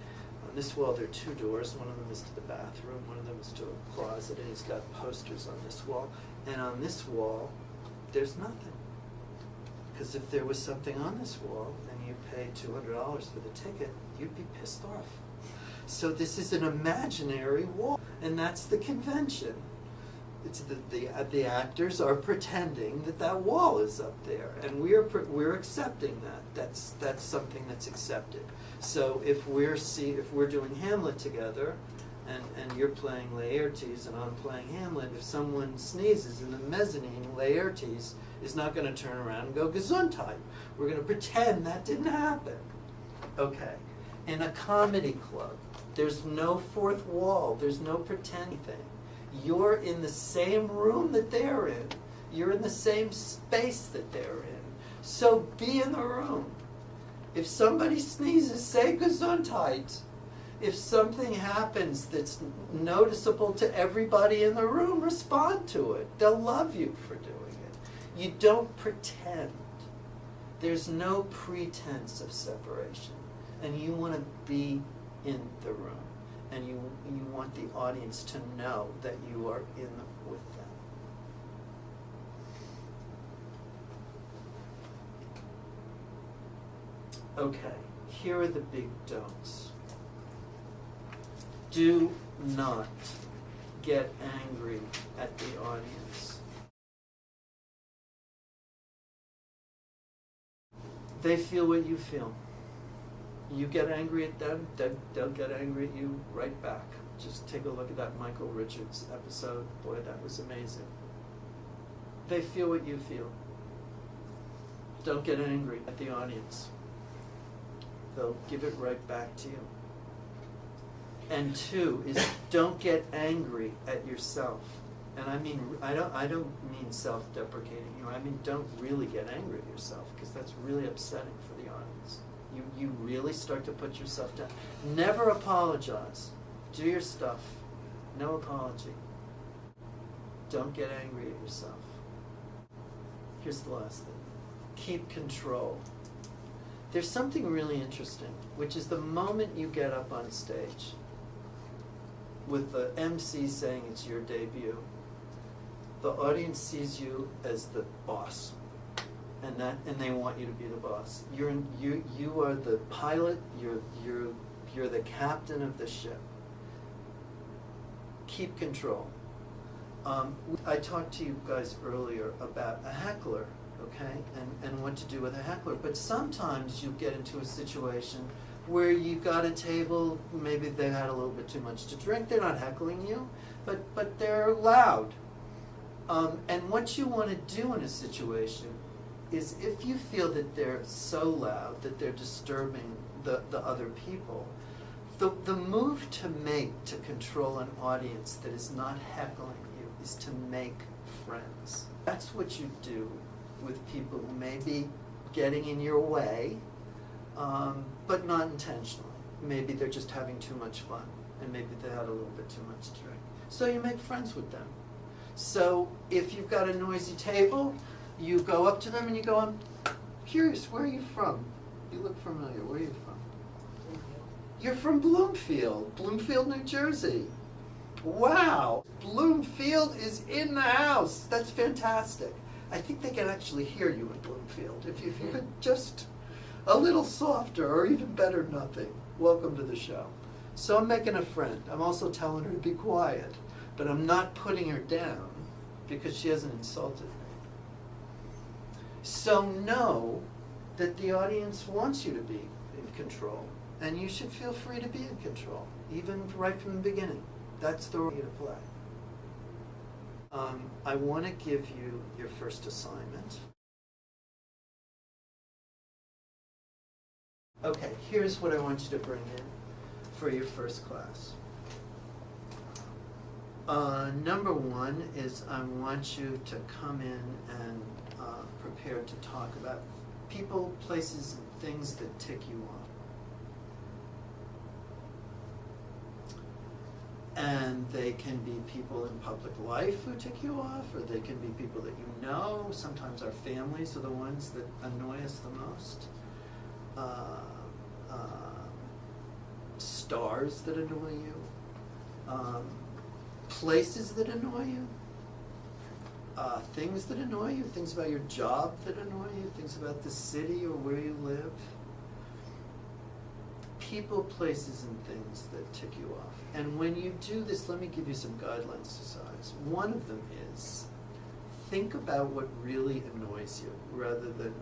[SPEAKER 1] On this wall there are two doors. One of them is to the bathroom, one of them is to a closet, and he's got posters on this wall. And on this wall, there's nothing. Because if there was something on this wall and you paid $200 for the ticket, you'd be pissed off. So this is an imaginary wall, and that's the convention. It's the actors are pretending that wall is up there, and we're accepting that. That's something that's accepted. So if we're doing Hamlet together, and you're playing Laertes and I'm playing Hamlet, if someone sneezes in the mezzanine, Laertes is not going to turn around and go Gesundheit. We're going to pretend that didn't happen. Okay. In a comedy club, there's no fourth wall. There's no pretending thing. You're in the same room that they're in. You're in the same space that they're in. So be in the room. If somebody sneezes, say Gesundheit. If something happens that's noticeable to everybody in the room, respond to it. They'll love you for doing it. You don't pretend. There's no pretense of separation. And you want to be in the room. And you want the audience to know that you are in with them. Okay, here are the big don'ts. Do not get angry at the audience. They feel what you feel. You get angry at them, they'll get angry at you right back. Just take a look at that Michael Richards episode. Boy, that was amazing. They feel what you feel. Don't get angry at the audience. They'll give it right back to you. And two is don't get angry at yourself. And I mean, I don't mean self-deprecating here. I mean, don't really get angry at yourself, because that's really upsetting for the audience. You really start to put yourself down. Never apologize. Do your stuff. No apology. Don't get angry at yourself. Here's the last thing. Keep control. There's something really interesting, which is the moment you get up on stage with the MC saying it's your debut, the audience sees you as the boss. And they want you to be the boss. You are the pilot. You're the captain of the ship. Keep control. I talked to you guys earlier about a heckler, okay, and what to do with a heckler. But sometimes you get into a situation where you got a table. Maybe they had a little bit too much to drink. They're not heckling you, but they're loud. And what you want to do in a situation is, if you feel that they're so loud that they're disturbing the other people, the move to make to control an audience that is not heckling you is to make friends. That's what you do with people who may be getting in your way, but not intentionally. Maybe they're just having too much fun, and maybe they had a little bit too much to drink. So you make friends with them. So if you've got a noisy table, you go up to them and you go, I'm curious, where are you from? You look familiar. Where are you from? You're from Bloomfield, New Jersey. Wow, Bloomfield is in the house. That's fantastic. I think they can actually hear you in Bloomfield. If you could just, a little softer, or even better, nothing. Welcome to the show. So I'm making a friend. I'm also telling her to be quiet, but I'm not putting her down because she hasn't insulted me. So know that the audience wants you to be in control, and you should feel free to be in control, even right from the beginning. That's the role you to play. I want to give you your first assignment. Okay, here's what I want you to bring in for your first class. Number one is I want you to come in and prepare to talk about people, places, and things that tick you off. And they can be people in public life who tick you off, or they can be people that you know. Sometimes our families are the ones that annoy us the most. Stars that annoy you. Places that annoy you. Things that annoy you. Things about your job that annoy you. Things about the city or where you live. People, places, and things that tick you off. And when you do this, let me give you some guidelines exercise. One of them is think about what really annoys you rather than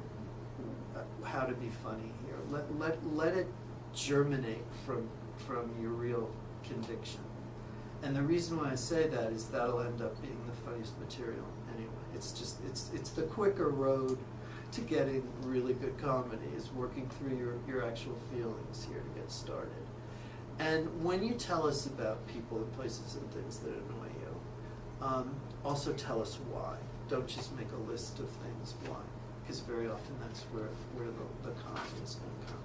[SPEAKER 1] how to be funny here. Let it germinate from your real conviction. And the reason why I say that is that'll end up being the funniest material anyway. It's the quicker road to getting really good comedy is working through your actual feelings here to get started. And when you tell us about people and places and things that annoy you, also tell us why. Don't just make a list of things, why. Because very often that's where the comedy is going to come.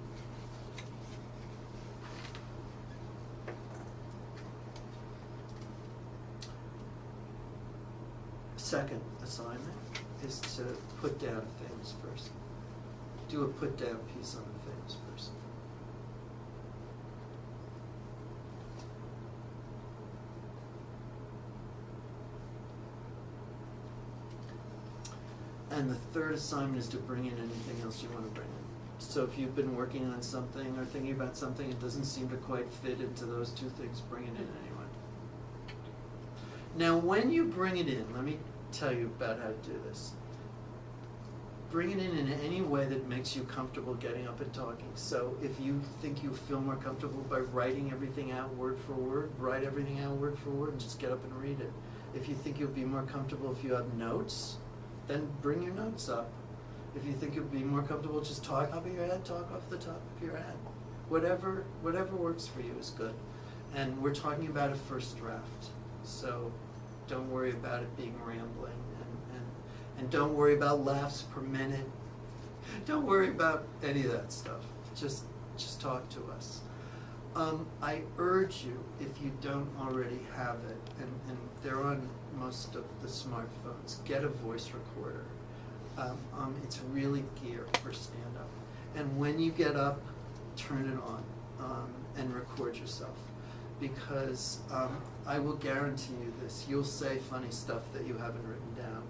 [SPEAKER 1] Second assignment is to put down a famous person. Do a put down piece on a famous person. And the third assignment is to bring in anything else you want to bring in. So if you've been working on something or thinking about something, it doesn't seem to quite fit into those two things, bring it in anyway. Now when you bring it in, let me tell you about how to do this. Bring it in any way that makes you comfortable getting up and talking. So if you think you feel more comfortable by writing everything out word for word, write everything out word for word and just get up and read it. If you think you'll be more comfortable if you have notes, then bring your notes up. If you think you'll be more comfortable just talk off of your head, talk off the top of your head. Whatever works for you is good. And we're talking about a first draft. So don't worry about it being rambling, and don't worry about laughs per minute. Don't worry about any of that stuff. Just talk to us. I urge you, if you don't already have it, and they're on most of the smartphones, get a voice recorder. It's really geared for stand-up. And when you get up, turn it on and record yourself. Because I will guarantee you this, you'll say funny stuff that you haven't written down.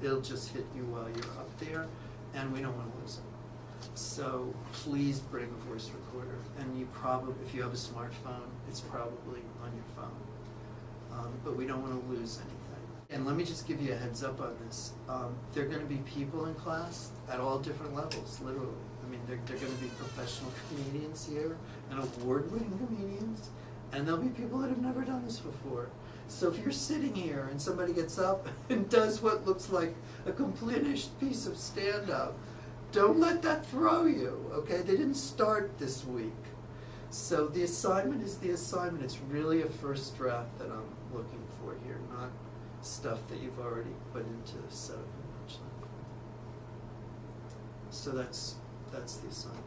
[SPEAKER 1] It'll just hit you while you're up there, and we don't want to lose it. So please bring a voice recorder, and you probably, if you have a smartphone, it's probably on your phone. But we don't want to lose anything. And let me just give you a heads up on this. There are going to be people in class at all different levels, literally. I mean, they're going to be professional comedians here, and award-winning comedians. And there'll be people that have never done this before. So if you're sitting here and somebody gets up and does what looks like a complete piece of stand-up, don't let that throw you, okay? They didn't start this week. So the assignment is the assignment. It's really a first draft that I'm looking for here, not stuff that you've already put into the set of punchline. So that's the assignment.